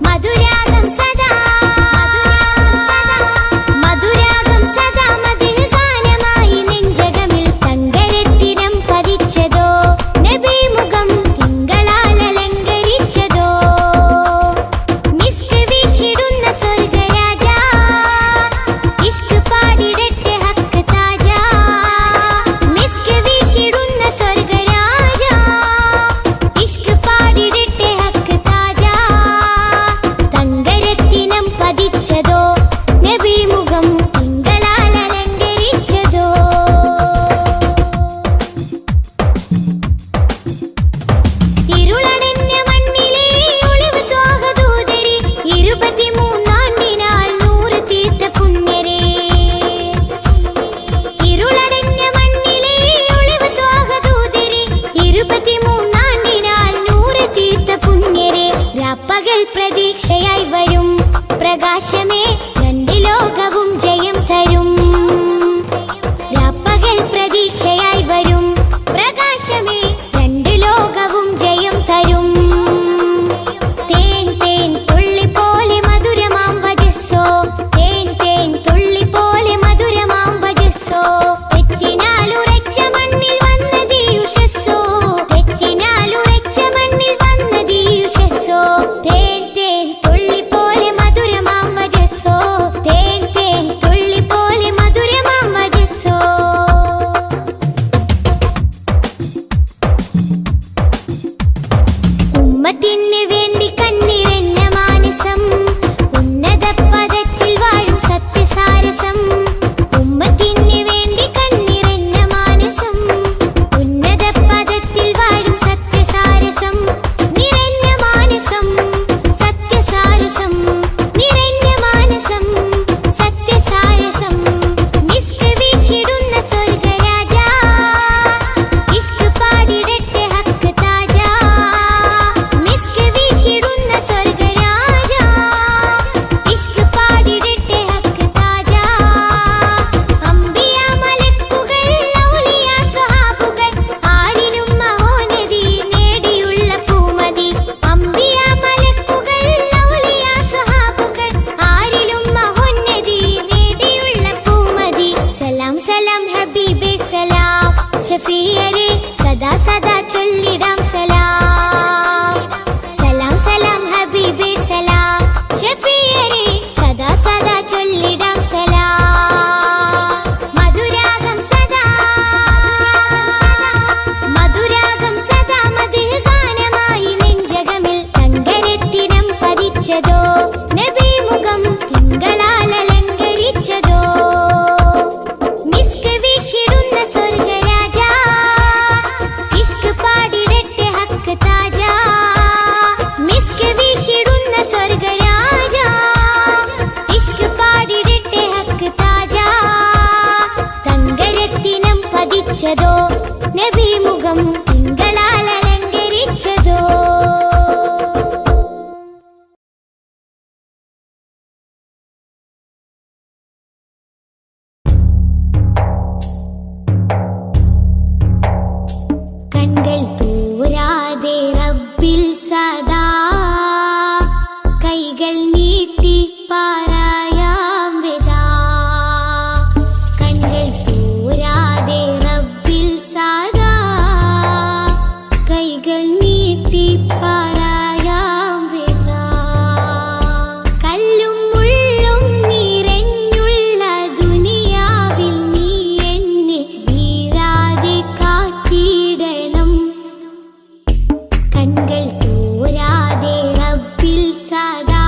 മധുരാഗം സദാ മധുരാഗം സദാ മധുര ഗാനമായി നെഞ്ചകമിൽ തങ്കരത്തിനം പതിച്ചതോ നബി മുഖം തിങ്കളാൽ അലങ്കരിച്ചതോ മിസ്ക് വീശിടുന്ന സ്വർഗരാജാ ഇഷ്ക് പാടിടട്ടെ ഹക്ക് താജാ മിസ്ക് വീശിടുന്ന സ്വർഗരാജാ ഇഷ്ക് പാടിടട്ടെ ഹക്ക് താജാ തങ്കരത്തിനം പതിച്ചതോ നബി മുഖം തിങ്കളാൽ അലങ്കരിച്ചതോ ഇരുളടഞ്ഞ മണ്ണിലെ ഒളിവ് ത്വാഹദൂതരെ 23 നൂറ് തീർത്ത പുണ്യരെ ഇരുളടഞ്ഞ മണ്ണിലെ ഒളിവ് ത്വാഹദൂതരെ 23 നൂറ് തീർത്ത പുണ്യരെ രാപ്പകൽ പ്രതീക്ഷയായി വരും പ്രകാശമേ രണ്ട് ലോകവും ജയം തരും രാപ്പകൽ പ്രതീക്ഷയായി വരും പ്രകാശമേ രണ്ട് ലോകവും ജയം തരും തേൻ തേൻ തുള്ളി പോലെ മധുരമാം വജസ്സോ തേൻ തേൻ തുള്ളി പോലെ മധുരമാം വജസ്സോ തെറ്റിനാലുറച്ച മണ്ണിൽ വന്നതീ ഉഷസ്സോ തെറ്റിനാലുറച്ച മണ്ണിൽ വന്നതീ ഉഷസ്സോ തേൻ തേൻ തുള്ളി പോലെ മധുരമാം വജസ്സോ തേൻ തേൻ തുള്ളി പോലെ മധുരമാം വജസ്സോ പതിച്ചതോ നബി മുഖം തിങ്കളാൽ അലങ്കരിച്ചതോ. കൺകൾ തോരാതെ റബ്ബിൽ സദാ കൈകൾ നീട്ടി പറയാം വിദാ. കൺകൾ തോരാതെ റബ്ബിൽ സദാ കൈകൾ നീട്ടി പറയാം വിദാ. കല്ലും മുള്ളും നിറഞ്ഞുള്ള ദുനിയാവിൽ നീ എന്നെ വീഴാതെ കാത്തിടണം. കൺകൾ തോരാതെ റബ്ബിൽ സദാ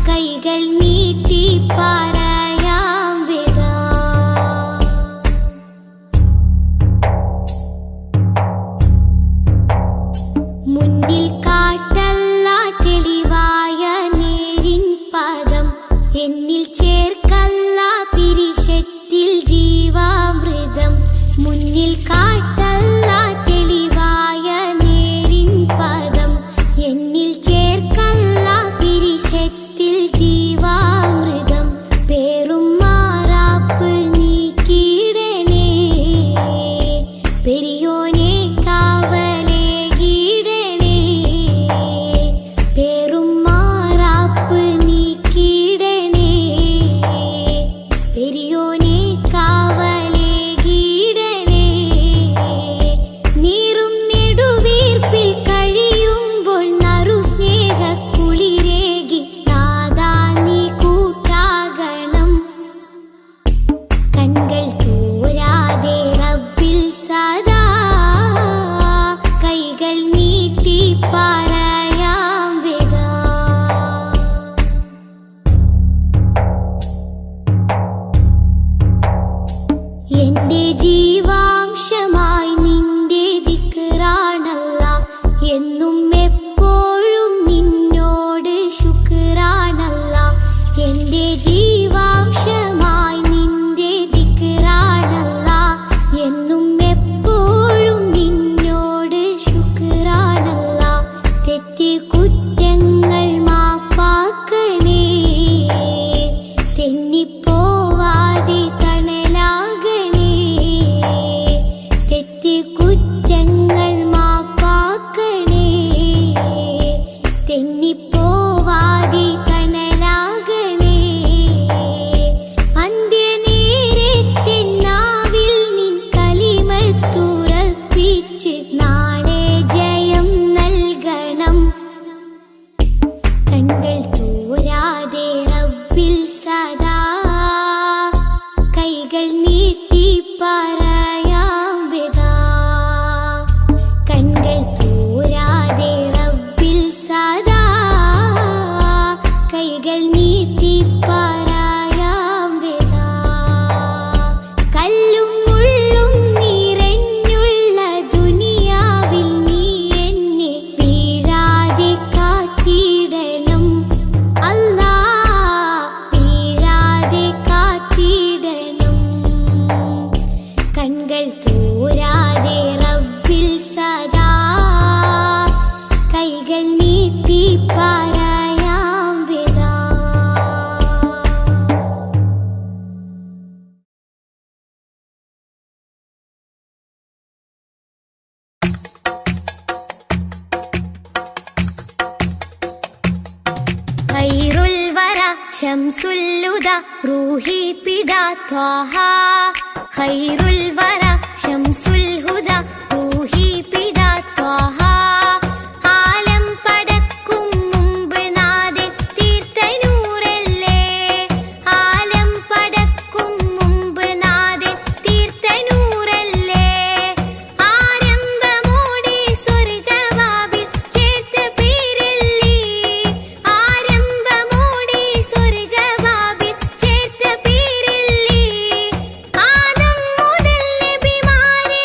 കൈകൾ നീട്ടി പറയാം വിദാ. മുന്നിൽ കാട്ടല്ല തെളിവായ നേരിൻ പദം, എന്നിൽ ചേർക്കല്ല പിരിശത്തിൽ ജീവാമൃതം. മുന്നിൽ കാട്ടല്ല തെളിവായ നേരിൻ പദം, എന്നിൽ ചേർക്കല്ല പിരിശത്തിൽ ജീവാമൃതം. പേറും മാറാപ്പ് നീക്കിയിടണേ പെരിയോനെ കാവലേ കീടണേ. പേറും മാറാപ്പ് നീക്കിയിടണേ പെരിയോനെ കാവലേ കീടണേ. നീറും നെടുവീർപ്പിൽ കഴിയുമ്പോൾ നറു സ്നേഹക്കുളിരേകി നാദാ നീ കൂട്ടാകണം. കൺകൾ തോരാതെ റബ്ബിൽ സദാ കൈകൾ നീട്ടി പറയാം വിദാ. എന്റെ ജീവാംശമായി നിന്റെ ദിക്റാണല്ല, എന്നും എപ്പോഴും നിന്നോട് ശുക്റാണല്ല. എന്റെ ജീവാംശമായി നിന്റെ ദിക്റാണല്ല, എന്നും എപ്പോഴും നിന്നോട് ശുക്റാണല്ല. തെറ്റി കുറ്റങ്ങൾ മാപ്പാക്കണേ തെന്നിപ്പോവാതെ തണലാകണേ. തെറ്റി കുറ്റങ്ങൾ മാപ്പാക്കണേ തെന്നിപ്പോവാതെ തണലാകണേ. അന്ത്യനേരത്തെ നാവിൽ നിൻ കലിമത്തുറപ്പിച്ച് നാളെ ജയം നൽകണം. കൺകൾ തോരാതെ റബ്ബിൽ സദാ കൈകൾ നീട്ടി പറയാം വിദാ. കൺകൾ തോരാതെ റബ്ബിൽ സദാ കൈകൾ നീട്ടി പറയാം വിദാ. കല്ലും മുള്ളും നിറഞ്ഞുള്ള ദുനിയാവിൽ നീ എന്നെ വീഴാതെ കാത്തിടണം. അല്ലാ വീഴാതെ കാത്തിടണം. കൺകൾ തോരാതെ റബ്ബിൽ സദാ കൈകൾ നീട്ടി പറയാം വിദാ. ഖൈറുൽ വറ ശംസുൽ ഹുദ റൂഹി പിതാ ത്വാഹ. ഖൈറുൽ വറ ശംസുൽ ഹുദ റൂഹി പിതാ ത്വാഹ. ആലം പടക്കും മുമ്പ് നാഥൻ തീർത്ത നൂറല്ലേ. ആലം പടക്കും മുമ്പ് നാഥൻ തീർത്ത നൂറല്ലേ. ആരംഭമോടെ സ്വർഗവാതിൽ ചേർത്ത പേരല്ലേ. ആരംഭമോടെ സ്വർഗവാതിൽ ചേർത്ത പേരല്ലേ. ആദം മുതൽ നബിമാരെ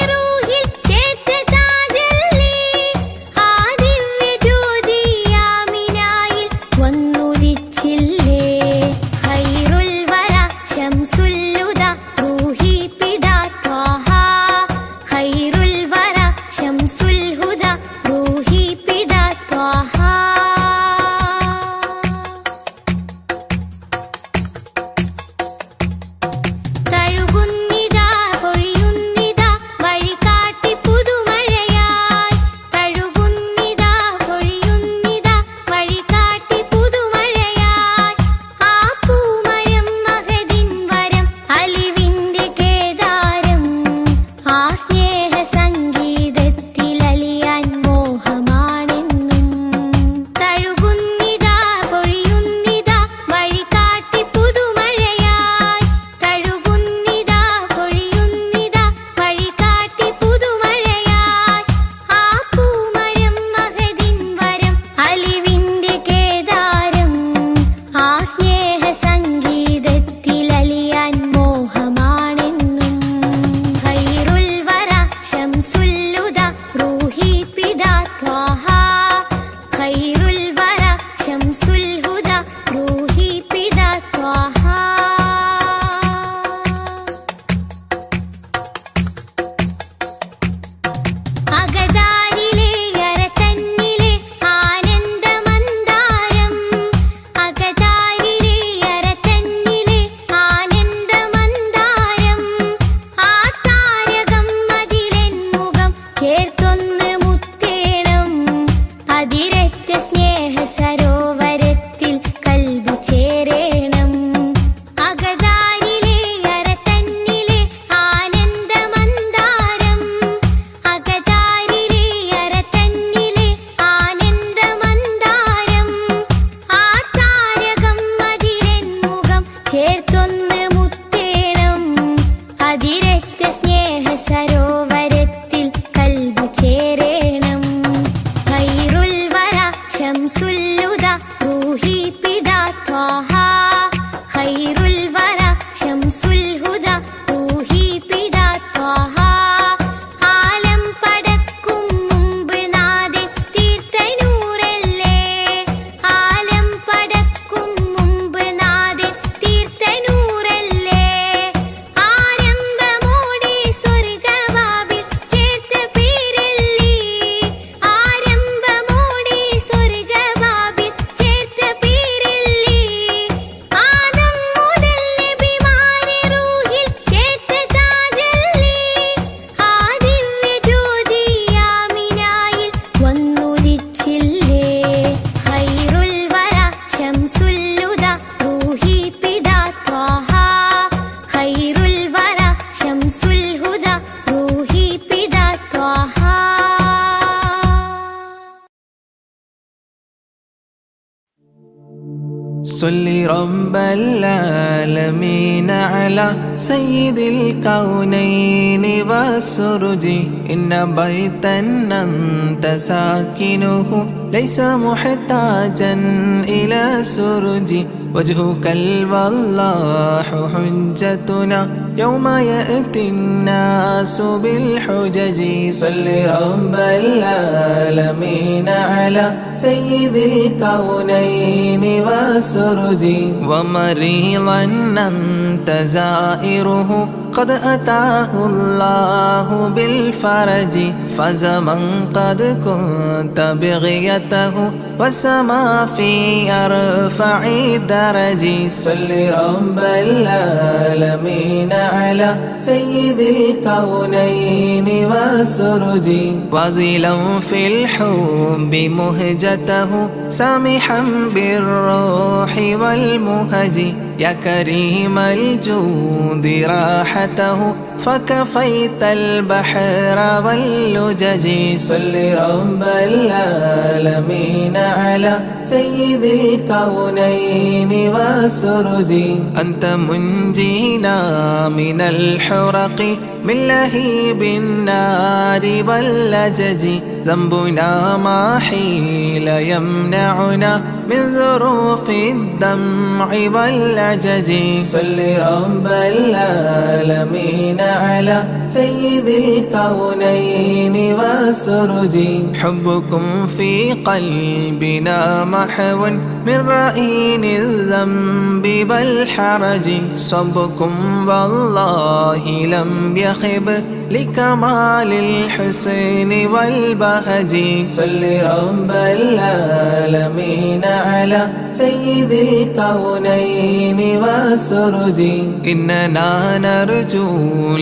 സരോവരത്തിൽ കൽബ് ചേരേണം. ഖൈറുൽ വറ ശംസുൽ ഹുദ റൂഹി പിതാ ത്വാഹ. ഖൈറുൽ വറ ശംസുൽ ഹുദ റൂഹി പിതാ ത്വാഹ. ആലം പടക്കും മുമ്പ് നാഥൻ തീർത്ത നൂറല്ലേ. ആലം പടക്കും മുമ്പ് നാഥൻ തീർത്ത നൂറല്ലേ. ആരംഭമോടെ സ്വർഗവാതിൽ ചേർത്ത പേരല്ലേ. ആരംഭമോടെ സ്വർഗവാതിൽ ചേർത്ത പേരല്ലേ. ആദം മുതൽ നബിമാരെ റൂഹിൽ ചേർത്ത താജല്ലേ. ആ ദിവ്യ ജ്യോതി ആമിനായിൽ വന്നുദിച്ചില്ലേ. ഖൈറുൽ വറ ശംസുൽ ഹുദ റൂഹി പിതാ ത്വാഹ. ഖൈറുൽ വറ ശംസുൽ ഹുദ റൂഹി പിതാ ത്വാഹ. صل رب العالمين على سيد الكونين والسرج. إن بيتا أنت ساكنه ليس محتاجا إلى سرج. وجهك الوضاح حجتنا يوم يأتي الناس بالحجج. صل رب العالمين على سيد الكونين والسرج. ومريضا أنت زائره قد أتاه الله بالفرج. فزمن قد كنت بغيته وسما في أرفع درج. صل رب العالمين على سيد الكونين والسرج. وزلا في الحب مهجته سامحا بالروح والمهج. يا كريم الجود راحته فكفيت البحر واللجج. صل رب العالمين على سيد الكونين والسرج. أنت منجينا من الحرق من لهيب النار واللجج. ذنبنا ما حيل يمنعنا من ذروف الدمع والعجج. صل رب العالمين على سيد الكونين والسرج. حبكم في قلبنا محو من رأين الذنب والحرج. صبكم والله لم يخب لكمال الحسن والبهج. صل رب العالمين على سيد الكونين والسرج. إننا نرجو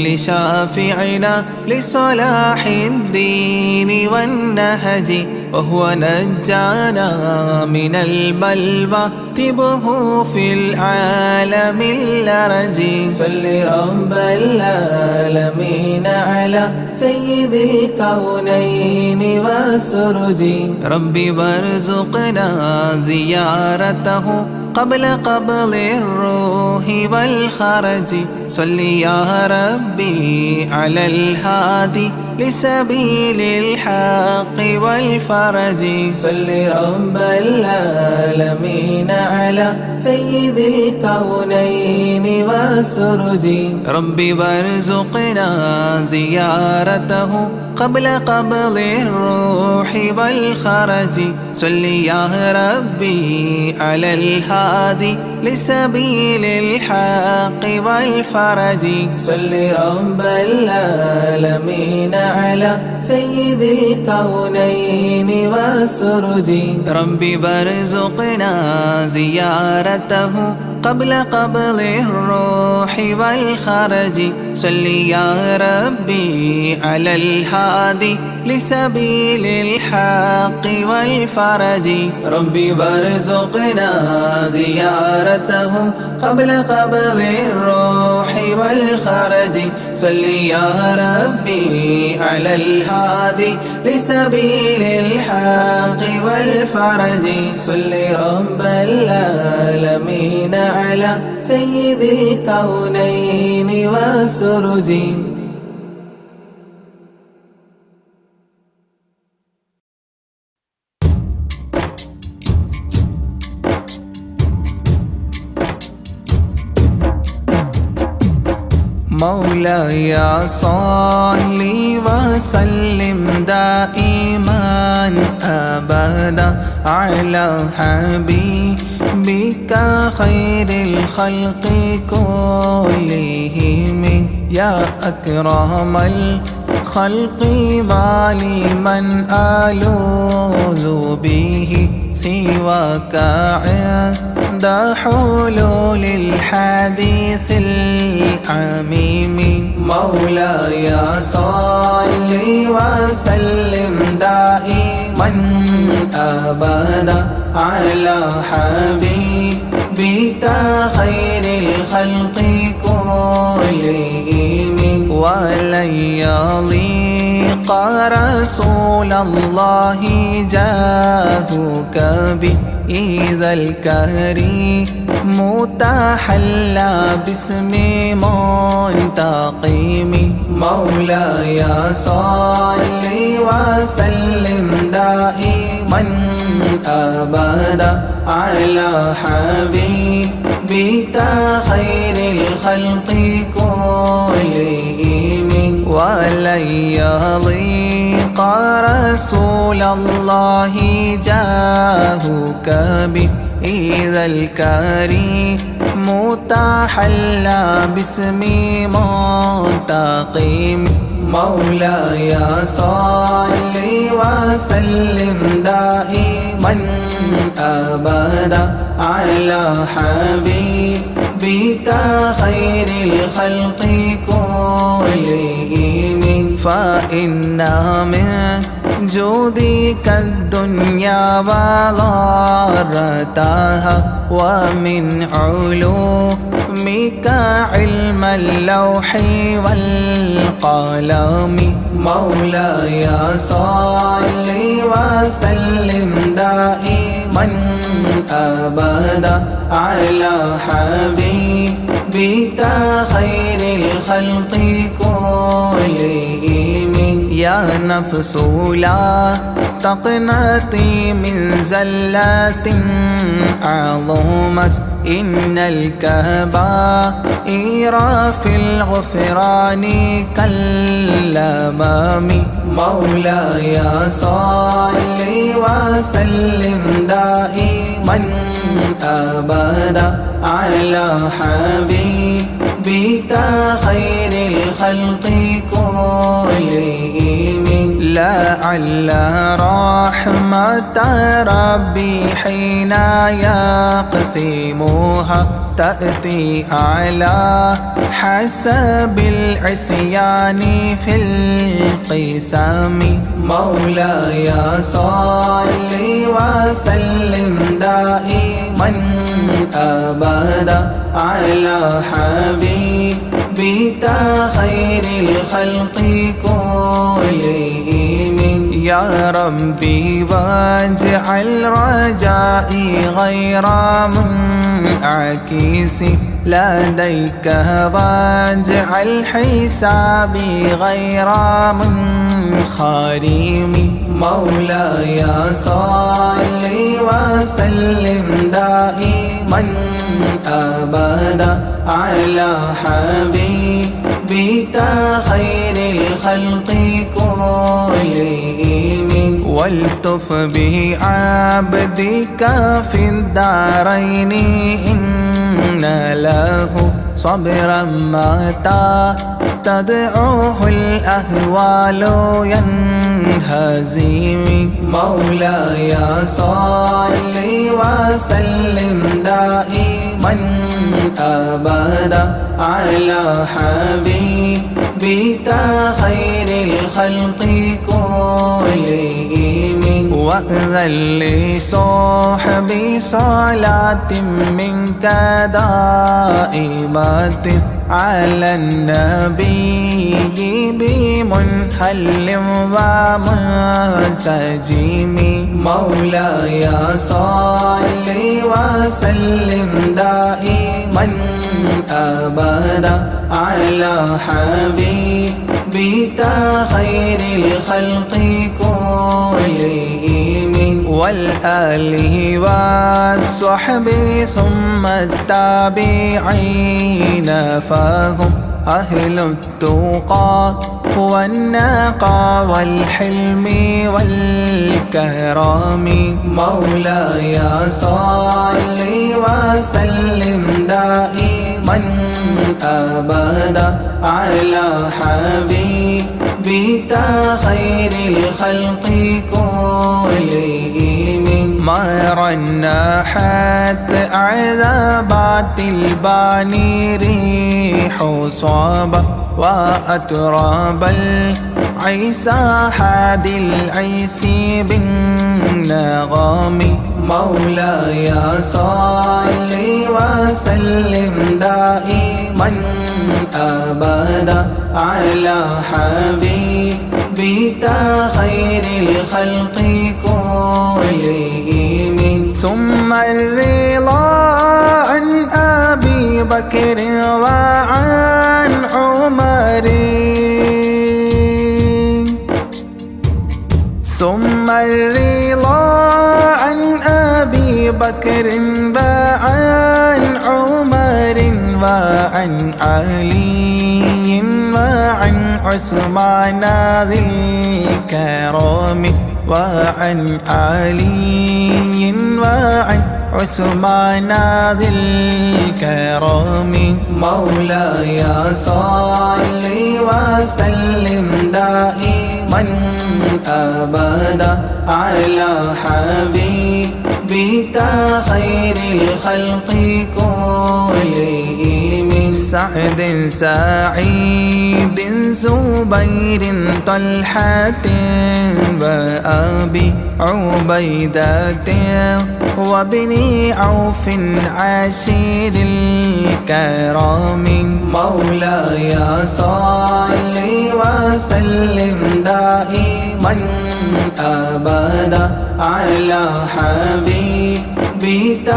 لشافعنا لصلاح الدين والنهج. وهو نجانا من البلوى طبه في العالم الأرج. صل رب العالمين على سيد الكونين والسرج. ربي وارزقنا زيارته قبل قبض الروح والخرج. صل يا ربي على الهادي لسبيل الحق والفرج. صل رب العالمين على سيد الكونين والسرج. ربي وارزقنا زيارته قبل قبض الروح والخرج. صل يا ربي على الهادي لسبيل الحق والفرج. صل رب العالمين على سيد الكونين والسرج. ربي وارزقنا زيارته قبل قبض الروح والخرج. صل يا ربي على الهادي لسبيل الحق والفرج. ربي وارزقنا زيارته قبل قبض الروح والخرج. صل يا ربي على الهادي لسبيل الحق والفرج. صل رب العالمين على سيد الكونين والسرج. مولاي صل وسلم دائما أبدا على حبيبك خير الخلق كلهم يا أكرم الخلق ما لمن ألوذ به سواك عند حلول الحديث العميم مولاي صل وسلم دائما أبدا على حبيبك خير الخلق كلهم ولن يضيق رسول الله جاهك بإذا الكريم تحلى باسم منتقم مولاي صل وسلم دائما أبدا على حبيبك خير الخلق كلهم ولن يضيق رسول الله جاهك بإذا الكريم تحلى باسم منتقم مولاي صل وسلم دائما أبدا على حبيبك خير الخلق كلهم فإن من جودك الدنيا وضارتها ومن علومك علم اللوح والقلم مولاي صل وسلم دائما أبدا على حبيبك خير الخلق كلهم يا نفس لا تقنطي من زلات عظمت إن الكبائر في الغفران كالأمام مولاي صل وسلم دائما أبدا على حبيبك خير الخلق كلهم لعل رحمة ربي حين يقسمها تأتي على حسب العصيان في القسم مولاي صل وسلم دائما أبدا على حبيبك خير الخلق كلهم يا ربي واجعل رجائي غير منعكس لديك واجعل حسابي غير منخرم مولاي صل وسلم دائما أبدا على حبيبك خير الخلق كلهم والتف به عبدك في الدارين إن له صبرا متى تدعوه الأهوال ينهزم مولاي صل وسلم دائما أبدا على حبيبك خير الخلق كلهم وأذن لصحبي صلاة منك دائمة على النبي بمنحل ومنسجم مولاي صل وسلم دائما أبدا على حبيبك خير الخلق كلهم والآله والصحب ثم التابعين فهم أهل التقى والنقى والحلم والكرم مولاي صل وسلم دائما أبدا على حبيبك خير الخلق كلهم مر النحت عذابات الباني ريح صابة وأتراب العيسى حاد العيس بالنغم مولاي صل وسلم دائما أبدا على حبيبك خير الخلق كلهم ثم الرضا عن أبي بكر وعن عمر ثم الرضا عن أبي بكر وعن عمر وعن علي وعن عثمان ذي الكرم وعن علي وعن عثمان ذي الكرم مولاي صل وسلم دائما أبدا على حبيبك خير الخلق كلهم سعد سعيد زبير طلحة وأبي عبيدة وابن عوف عشير الكرام مولاي صل وسلم دائما أبدا على حبيبك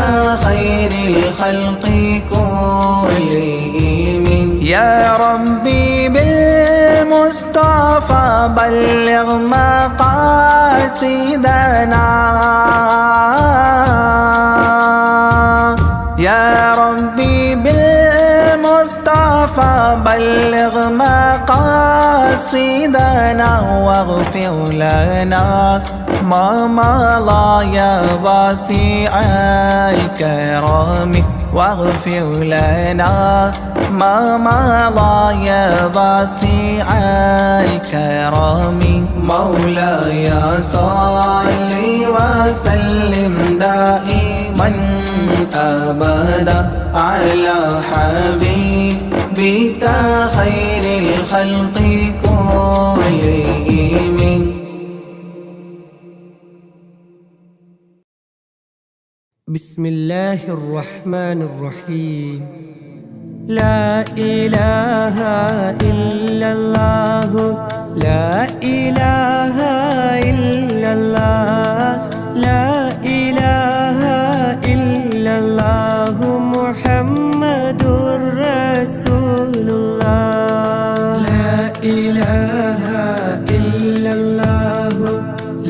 خير الخلق كلهم يا ربي بالمصطفى بلغ مقاصدنا يا ربي بالمصطفى بلغ مقاصدنا واغفر لنا ما مضى يا واسع الكرم واغفر لنا ما مضى يا واسع الكرم مولاي صل وسلم دائما أبدا على حبيبك خير الخلق كلهم بسم الله الرحمن الرحيم لا إله إلا الله لا إله إلا الله لا إله إلا الله محمد رسول الله لا إله إلا الله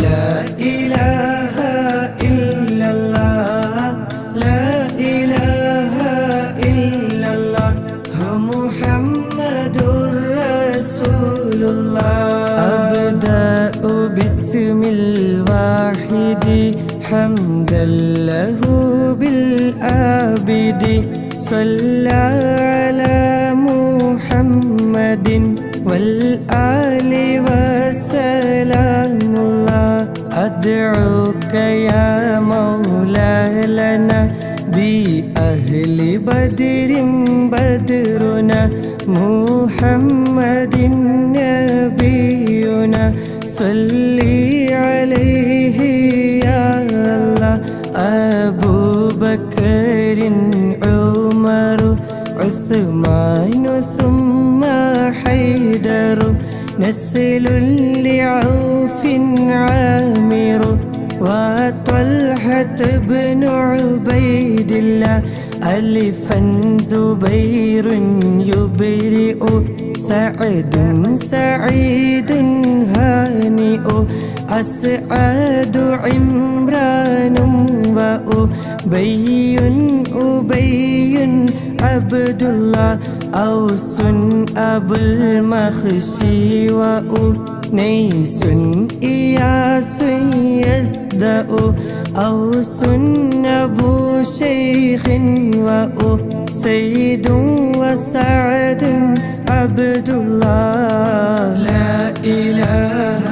لا إله إلا الله لا إله إلا الله محمد رسول الله أبدأ باسم الواحد حمدا له بالآبد صلى على محمد والآل وسلام الله أدعوك يا مولاي لنا بأهل بدر بدرنا محمد نبينا صلي عليه يا الله أبو بكر عمر عثمان ثم حيدر نسل لعوف عامر وطلحة بن عبيد الله ألفا زبير يبرئ سعد سعيد هانئ أسعد عمران وأبي أبي عبد الله أوس أبو المخشي وأنيس إياس يزدأ أوس أبو شيخ وأسيد وسعد عبد الله لا إله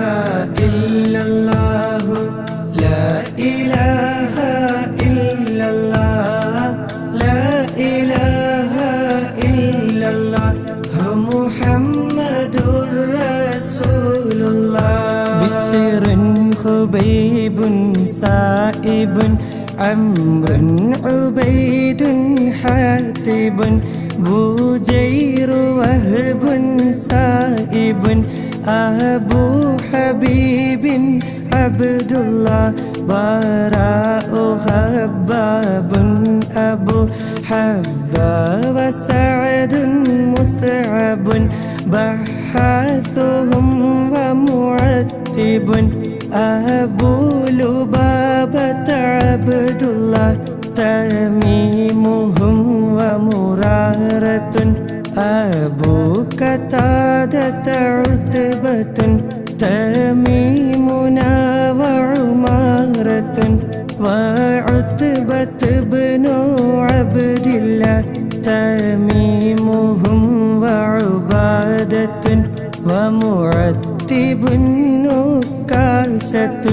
إلا الله لا إله إلا الله لا إله إلا الله محمد رسول الله بشر خبيب سائب عمرو عبيد حاتب بوجير وهب سائب أبو حبيب عبد الله براء خباب أبو حبا وسعد مسعب بحاثهم ومعتب أبو لبابة عبد الله تميمهم ومرارة أبو قتادة عتبة تميمنا وعمارة وعتبة بن عبد الله تميمهم وعبادة ومعتب نكاشة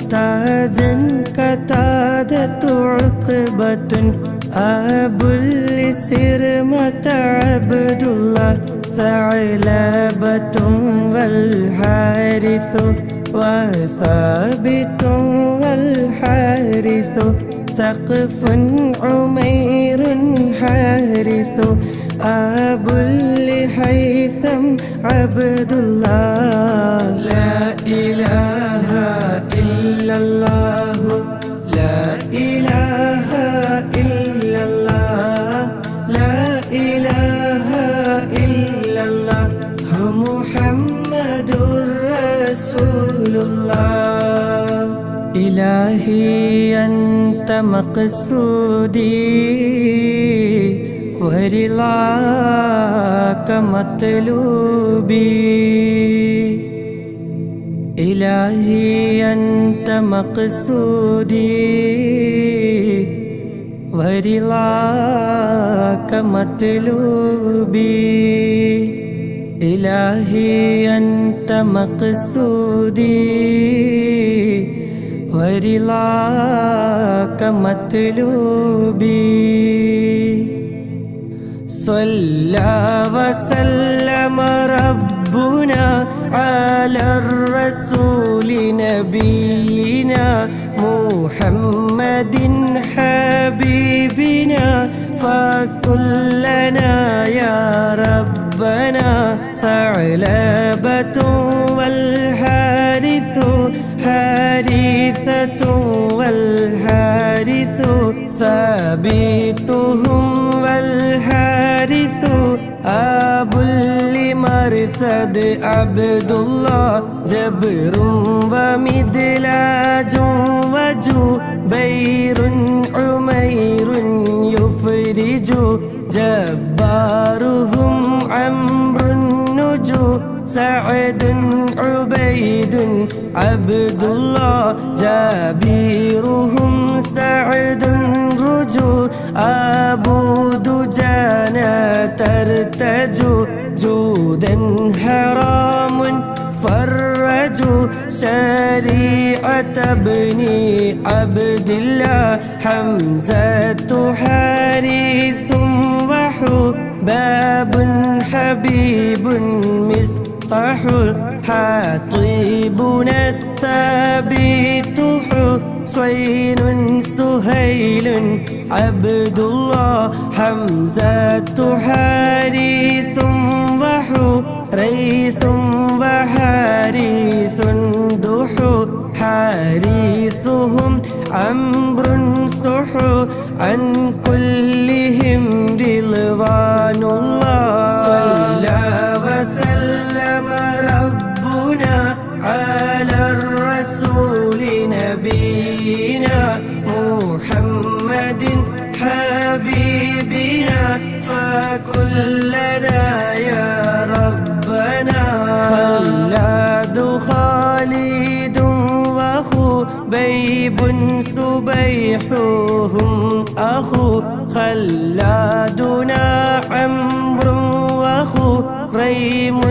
تاجا قتادة عقبة أبو السرمة عبد الله ثعلبة والحارث وثابت والحارث ثقف عمير حارث أبو الهيثم عبد الله لا إله إلا الله لا إله إلا الله لا إله إلا الله محمد رسول الله إلهي أنت مقصودي ورضاك مطلوبي إلهي أنت مقصودي ورضاك مطلوبي إلهي أنت مقصودي ورضاك مطلوبي صلى وسلم ربنا على الرسول نبينا محمد حبيبنا فكلنا يا ربنا ثعلبة والحارث حارثة والحارث ثابتهم والحارث أبو المرثد عبد الله جبر ومدلاج وجبير عمير يفرج جبارهم عمرو النجو سعد عبيد عبد الله جابيرهم سعد رجو أبو دجانا ترتجو جودا حرام فرجوا شريعة ابن عبد الله حمزة حارث وحباب حبيب مصطح حاطبنا الثابت حسين سهيل عبد الله حمزة حارث وحريث وحارث دحو حارثهم عمرو سحو عن كلهم رضوان الله صلى وسلم ربنا على الرسول نبينا محمد حبيبنا فكلنا ريب سبيحهم أخو خلادنا عمرو وأخو ريم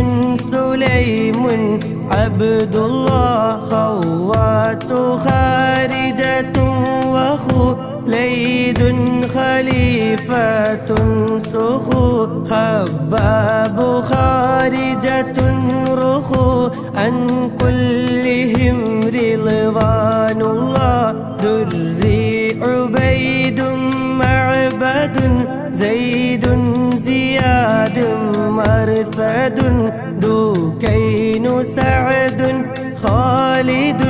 سليم عبد الله خوات خارجة وأخو ليد خليفة سخو خباب خارجة رخو عن كلهم رضوان الله دري عبيد معبد زيد زياد مرثد دوكين سعد خالد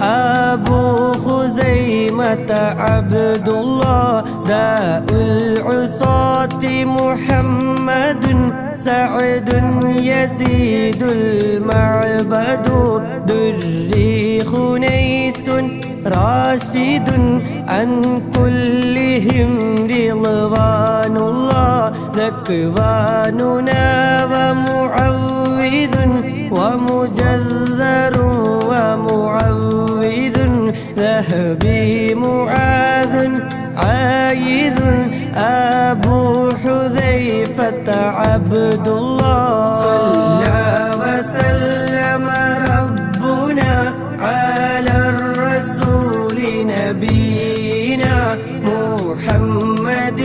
أبو خزيمة عبد الله داء العصاة محمد سعد يزيد المعبد دري خنيس راشد عن كلهم رضوان الله ذكواننا ومعوذ ومجذر ومعوذ ذهبي معاذ عايذ أبو حذيفة عبد الله صلى وسلم ربنا على الرسول نبينا محمد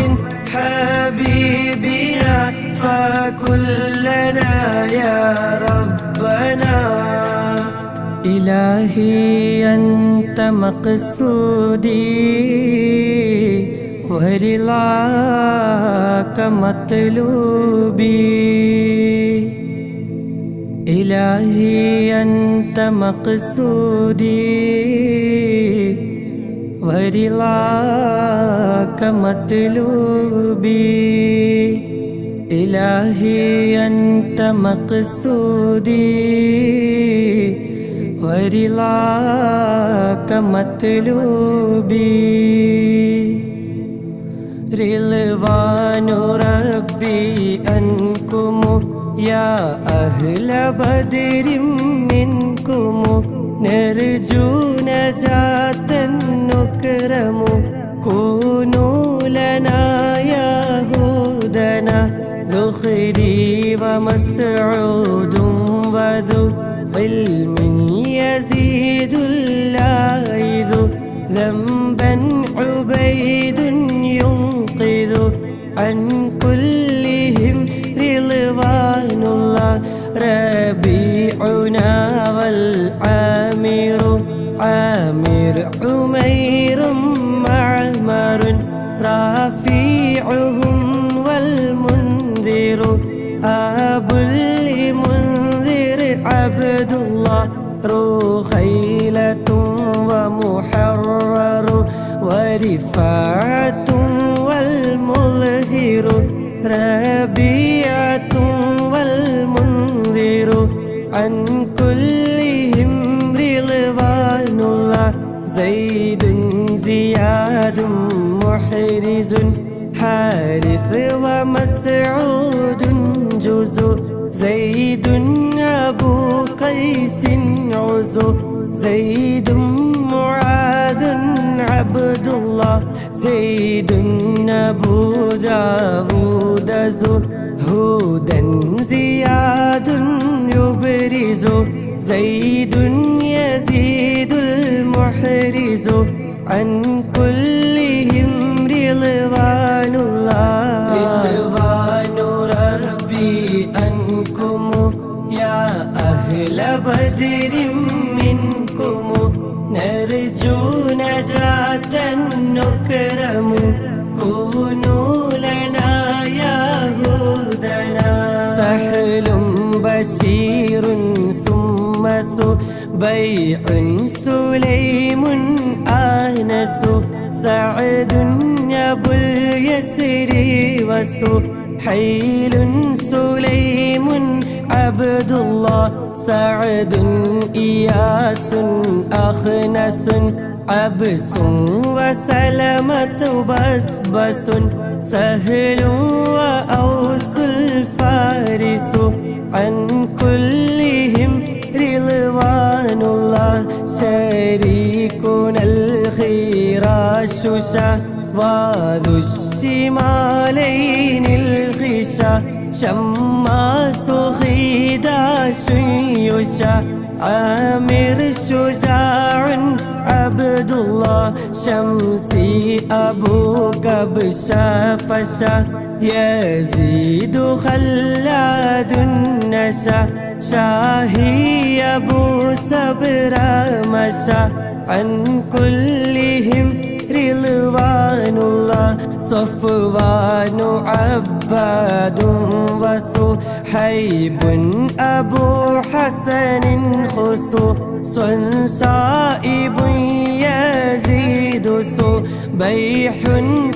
حبيبنا فكلنا يا ربنا إلهي أنت مقصودي ورضاك مطلوبي إلهي أنت مقصودي ورضاك مطلوبي إلهي أنت مقصودي ورضاك مطلوبي رضوان ربي أنكم يا أهل بدر منكم نرجو نجاة نكرم كونوا لنا يهودنا ذخري ومسعود وذو علم يزيد اللاعذ ذنبا عبيد ينقذ عن كلهم رضوان الله ربيعنا والعامر عامر عمير معمر رافيعهم والمنذر أبو المنذر عبد الله رخيلة ومحرر ورفاعة والمظهر ربيعة والمنذر عن كلهم رضوان الله زيد زياد محرز حارث ومسعود جزء زيد أبو قيس عزو زيد معاذ عبد الله زيد أبو داود زهودا زياد يبرز زيد يزيد المحرز عن كلهم رضوان الله رضوان ربي أنكم يا أهل بدر منكم نرجو نجاة نكرم كونوا لنا يهودنا سهل بشير ثم بيع سليم آنس سعد أبو اليسر وسحيل سليم عبد الله سعد إياس أخنس عبس وسلمة بسبس سهل وأوس الفارس عن كلهم رضوان الله شريكنا ششا وذو الشمالين الخشا شماس خداش يشا عامر شجاع عبد الله شمسي أبو كبشا فشا يزيد خلاد النشا شاهي أبو صبر مشى عن كلهم رضوان الله صفوان عباد وصهيب أبو حسن خصوص صائب يزيد صبيح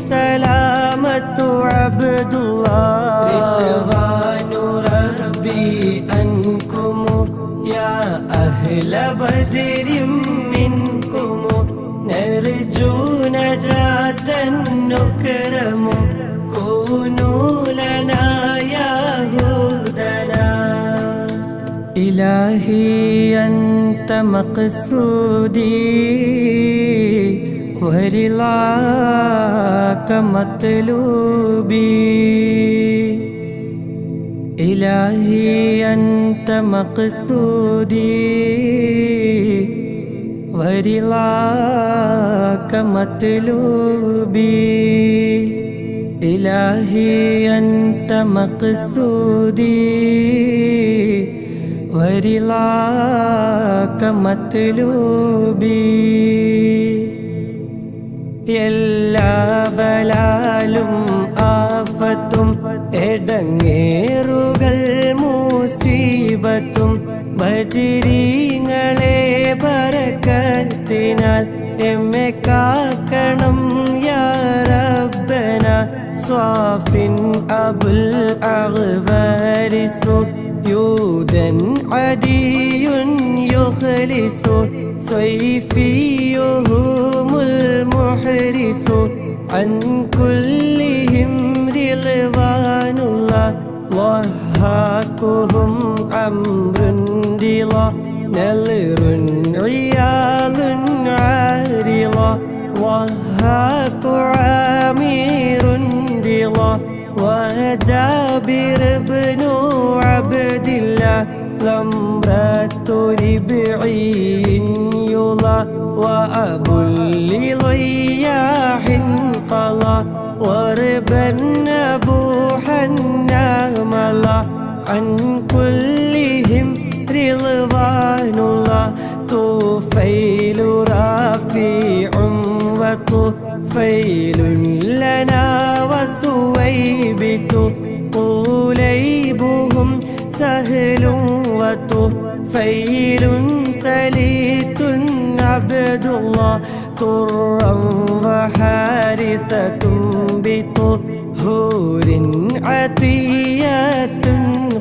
سلامة عبد الله رضوان ربي أنكم يا أهل بدر منكم نرجو نجاة نكرم كونوا لنا يا هدنا إلهي أنت مقصودي ورضاك مطلوبي إلهي أنت مقصودي ورضاك مطلوبي إلهي أنت مقصودي ورضاك مطلوبي എല്ലാ ബലാലും ആഫത്തും എടങ്ങേറുകൾ മുസീബത്തും ബദരീങ്ങളെ ബറക്കത്തിനാൽ എമ്മെ കാക്കണം യാ റബ്ബന സ്വാഫിൻ അബുൽ അഗ്വാരിസു യൂദൻ അദിയുൻ യുഖ്ലിസു صيفيهم المحرس عن كلهم رضوان الله ضحاكهم عمر رضا نلر عيال عارضة ضحاك عامر رضا وجابر بن عبد الله لمرة ربعي يلا وأبو لضياح قضى وربا أبوحا ناملا عن كلهم رضوان الله طفيل رافع وطفيل لنا وسويبت طليبهم سهل وطفيل سليت عبد الله طرا وحارثة بطهور عطيات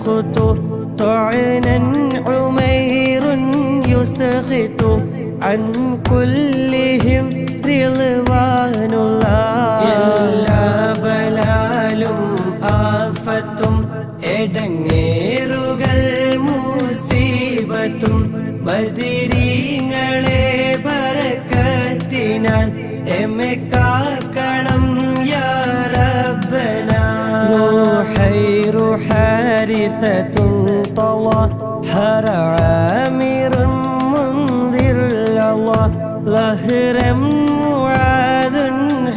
خطو طعنا عمير يسخط عن كلهم رضوان الله എല്ലാ ബലാലും ആഫത്തും എടങ്ങേറുകൾ മുസീബത്തും ബദരീങ്ങളെ ബറക്കത്തിനാൽ എമ്മെ കാക്കണം യാ റബ്ബന روحير حارثة طلحر عامر منذر الله ظهرا معاذ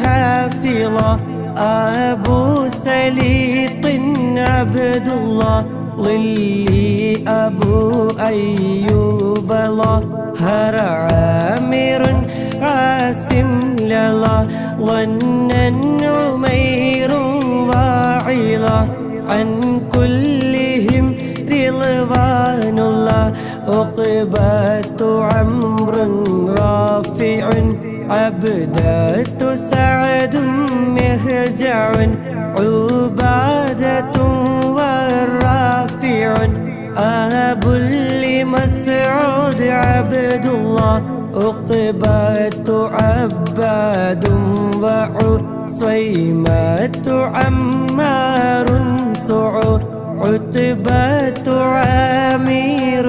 حافظا أبو سليط عبد الله ظلي أبو أيوب ظهر عامر عاصم لله ظنا عمير واعظا عن كلهم رضوان الله عقبة عمرو رافع عبدة سعد مهجع عبادة والرافع أبو لمسعود عبد الله عقبة عباد وعصيمة عمار عتبة عامر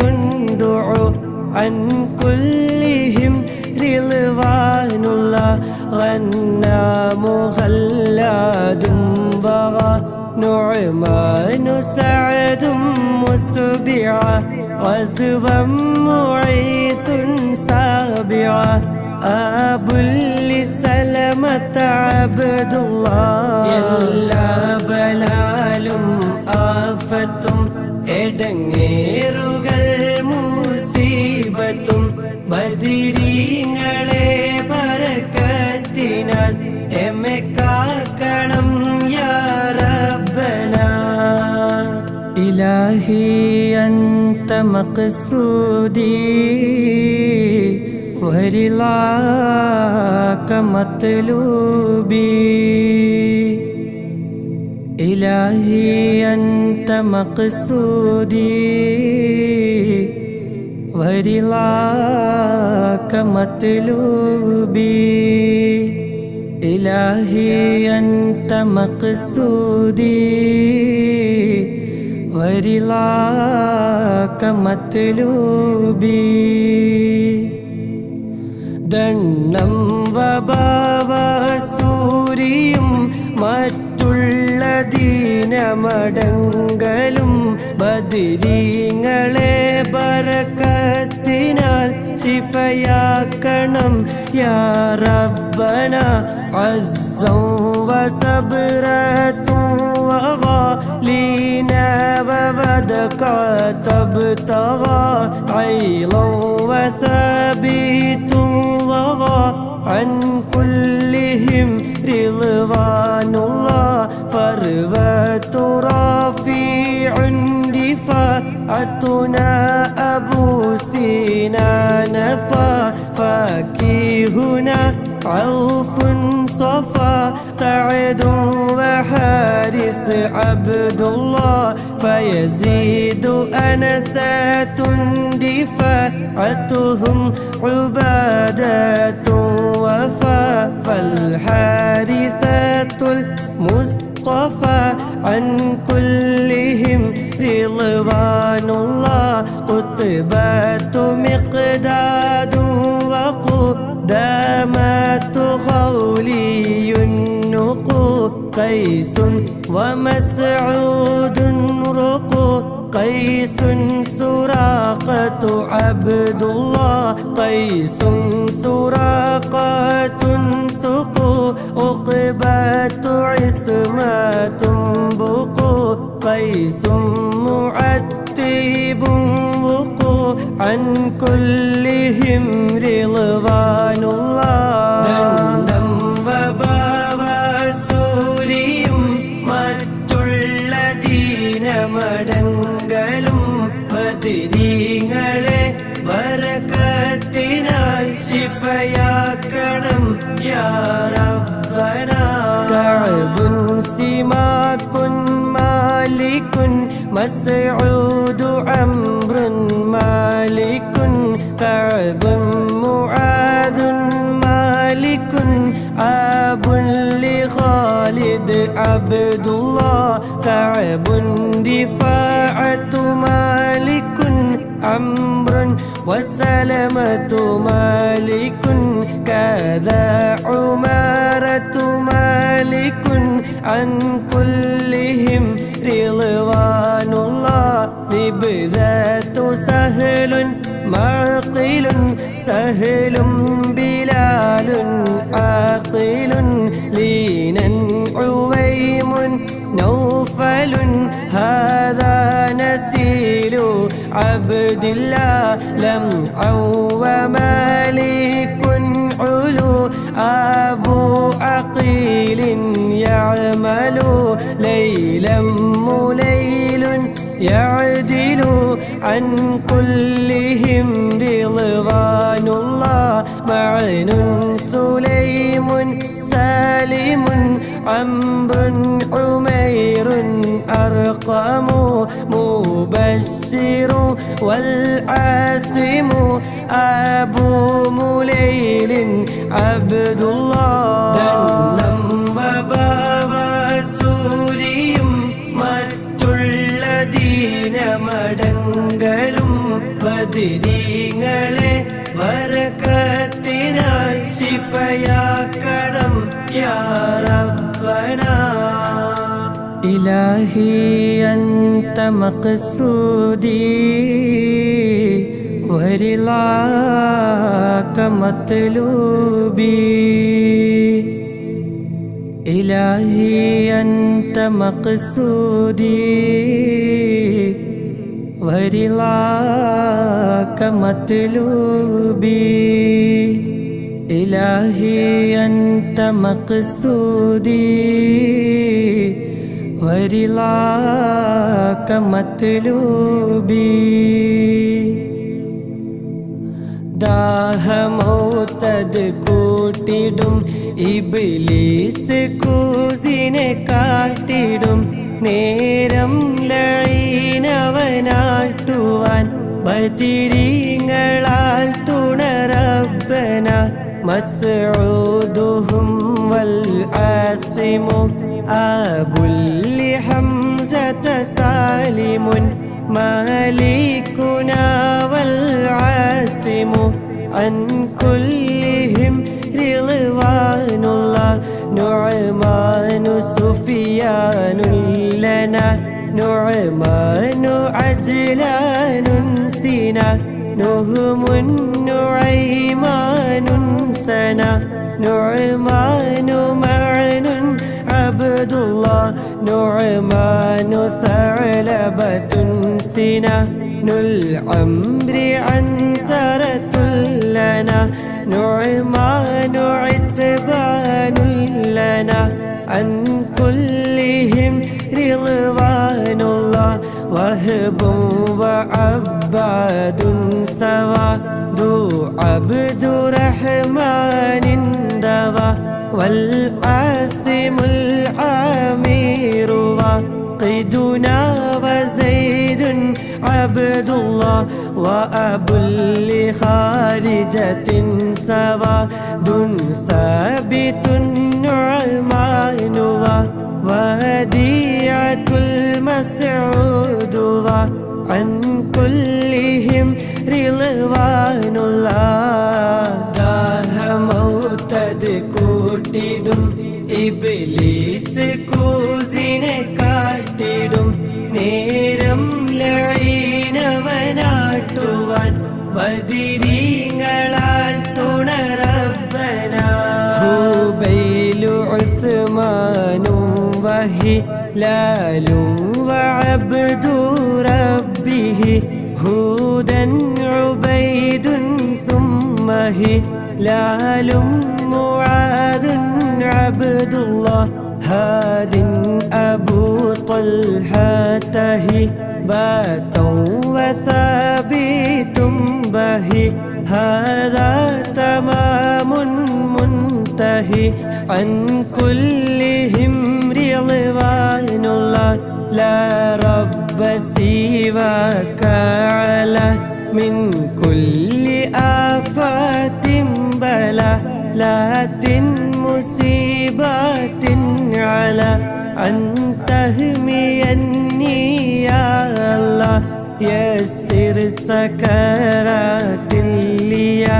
دعو عن كلهم رضوان الله غنام خلاد بغى نعمان سعد مسبعا غزوا معيث سابعا أبو لسلمة عبد الله എല്ലാ ബലാലും ആഫത്തും എടങ്ങേറുകൾ മുസീബത്തും ബദിരീങ്ങളെ ബറക്കത്തിനാൽ എമ്മെ കാക്കണം യാ റബ്ബനാ ഇലാഹി അൻത മഖ്സൂദി വരിളാക മത്ലൂബി ഇലാഹി അൻത മഖ്സൂദി വരിളാക മത്ലൂബി ഇലാഹി അൻത മഖ്സൂദി വരിളാക മത്ലൂബി ദണ്ണം വബാവസൂരിയും മറ്റുള്ള ദീനമടങ്കലും ബദിരീങ്ങളെ ബറക്കത്തിനാൽ ശിഫയാക്കണം യാ റബ്ബന അസ്സൻ വസബ്റത്തുൻ വഗാലീന വബദക തബ്തഗാ ഐളൻ വസബീതുൻ വഗാ عن كلهم رضوان الله فروة رفيع دفاعتنا أبو سنان فاكهنا عوف صفا سعد وحارث عبد الله فيزيد أنسات دفاعتهم عبادة وفا فالحارثة المصطفى عن كلهم رضوان الله قطبات مقداد وقدامات خولي النقو قيس ومسعود رقو قيس سراقة عبد الله قيس سراقة سقو عقبة عصمة بقو قيس معتب وقو عن كلهم رضوان الله ദണ്ഡം വബാവസൂരിയും മറ്റുള്ള ദീനമടങ്കലും ബദിരീങ്ങളെ ബറക്കത്തിനാൽ ശിഫയാക്കണം യാ റബ്ബന കഅബുൻ സിമാകുൻ മാലികുൻ മസ്ഊദു അംറുൻ മാലികുൻ കഅബുൻ മുആദുൻ മാലികുൻ അബുൻ لخالد عبد الله كعب رفاعة مالك عمرو وسلمة مالك كذا عمارة مالك عن كلهم رضوان الله لبذات سهل معقل سهل بلال عاقل لينا عويم نوفل هذا نسيل عبد الله لمعا ومالك علو أبو عقيل يعمل ليلا مليل يعدل عن كلهم رضوان الله معن سليم سالم عمرو عمير أرقم مبشر والعاصم أبو مليل عبد الله ദണ്ഡം വബാവസൂരിയും മറ്റുള്ള ദീനമടങ്കലും ബദരീങ്ങളെ ബറകത്തിനാൽ ശിഫയാക്കണം യാ റബ്ബനാ ഇലാഹി അൻത മഖ്സൂദി വരിളാക മത്ലൂബി ഇലാഹി അൻത മഖ്സൂദി വരിളാക മത്ലൂബി ഇലാഹി അൻത മഖ്സൂദി വരിളാക മത്ലൂബി ദാഹമൗതദ് കൂട്ടിടും ഇബ്ലീസ് കൂസിനെ കാട്ടിടും നേരം ലഈനവനാട്ടുവാൻ ബദരീങ്ങളാൽ തുണറബ്ബന മസ്ഊദുഹും വൽ ആസിമു അബുൽ ഹംസത സാലിമുൻ മാലികുനാ വൽ ആസിമു അൻ കുല്ലിഹിം റിളവാനുല്ലാഹ് നുഅ്മാനു സുഫിയാനുൽ ലനാ നുഅ്മാനു അജ്ലാനുൻ സിനാ നുഹ്മുൻ നുഐമാനുൻ സനാ നുഅ്മാനു മഅനുൻ അബ്ദുല്ലാഹ് നുഅ്മാനു സഅലബത്തുൻ സിനാ നുൽ അംരി അൻതറത്തുൽ ലനാ നുഅ്മാനു ഇത്ബാനുൽ ലനാ അൻ കുല്ലിഹിം റിളവാനുല്ലാഹ് വഹബും വഅബ്ബാദുൻ സവാ ദു അബ്ദു റഹ്മാനിൻ ദവാ വൽ ആസിമുൽ ആമീറു വഖിദുനാ വസൈദുൻ അബ്ദുല്ലാഹ് വഅബുൽ ഖാരിജത്തിൻ സവാ ദുൻ സാബിതുൻ നുഅ്മാനു വദീഅത്തുൽ മസ്ഊദു അൻ കുല്ലിഹിം റിളവാനുല്ലാഹ് ദാഹമൗതദ് കൂട്ടിടും ഇബ്ലീസ് കൂസിനെ കാട്ടിടും നേരം ലഈനവനാട്ടുവാൻ ബദരീങ്ങളാൽ തുണറബ്ബനാ ഹുബൈലു ഉസ്മാനും വഹിലാലും വഅബ്ദു റബ്ബിഹി ഹൂദൻ ഉബൈദുൻ സുമ്മ ഹിലാലും മുആദുൻ അബ്ദുല്ലാഹ് ഹാദിൻ അബൂ ത്വൽഹതഹി ബാതൗ വസാബിതും ബഹി ഹാദാ തമാമുൻ മുൻതഹി അൻ കുല്ലിഹിം റിളവാനുല്ലാഹ് ലാ റബ്ബ സിവാക അലാ മിൻ കുല്ലി ആഫാത്തിൻ ബലാ ലാത്തിൻ മുസീബാത്തിൻ അലാ അൻ തഹ്മിയന്നി യാ അല്ലാഹ് യസ്സിർ സകറാത്തിൽ ലിയാ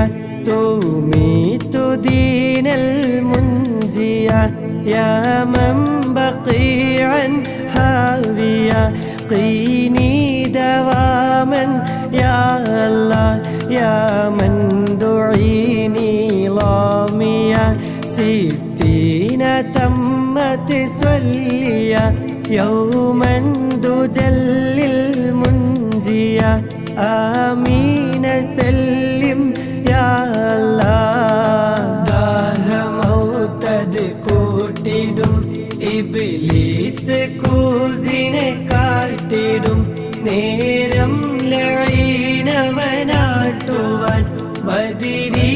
തുമീതു ദീനൽ മുൻജിയ യാ മൻ ബഖീഅൻ ഹാവിയ قيني دواما يا الله يا من دعيني ضاميا 60 تمت سليا يوما دجل المنجيا آمين سلم يا الله ദാഹമൗതദ് കൂട്ടിടും ഇബ്ലീസ് കൂസിനെ കാട്ടിടും നേരം ലഈനവനാട്ടുവാൻ ബദരീ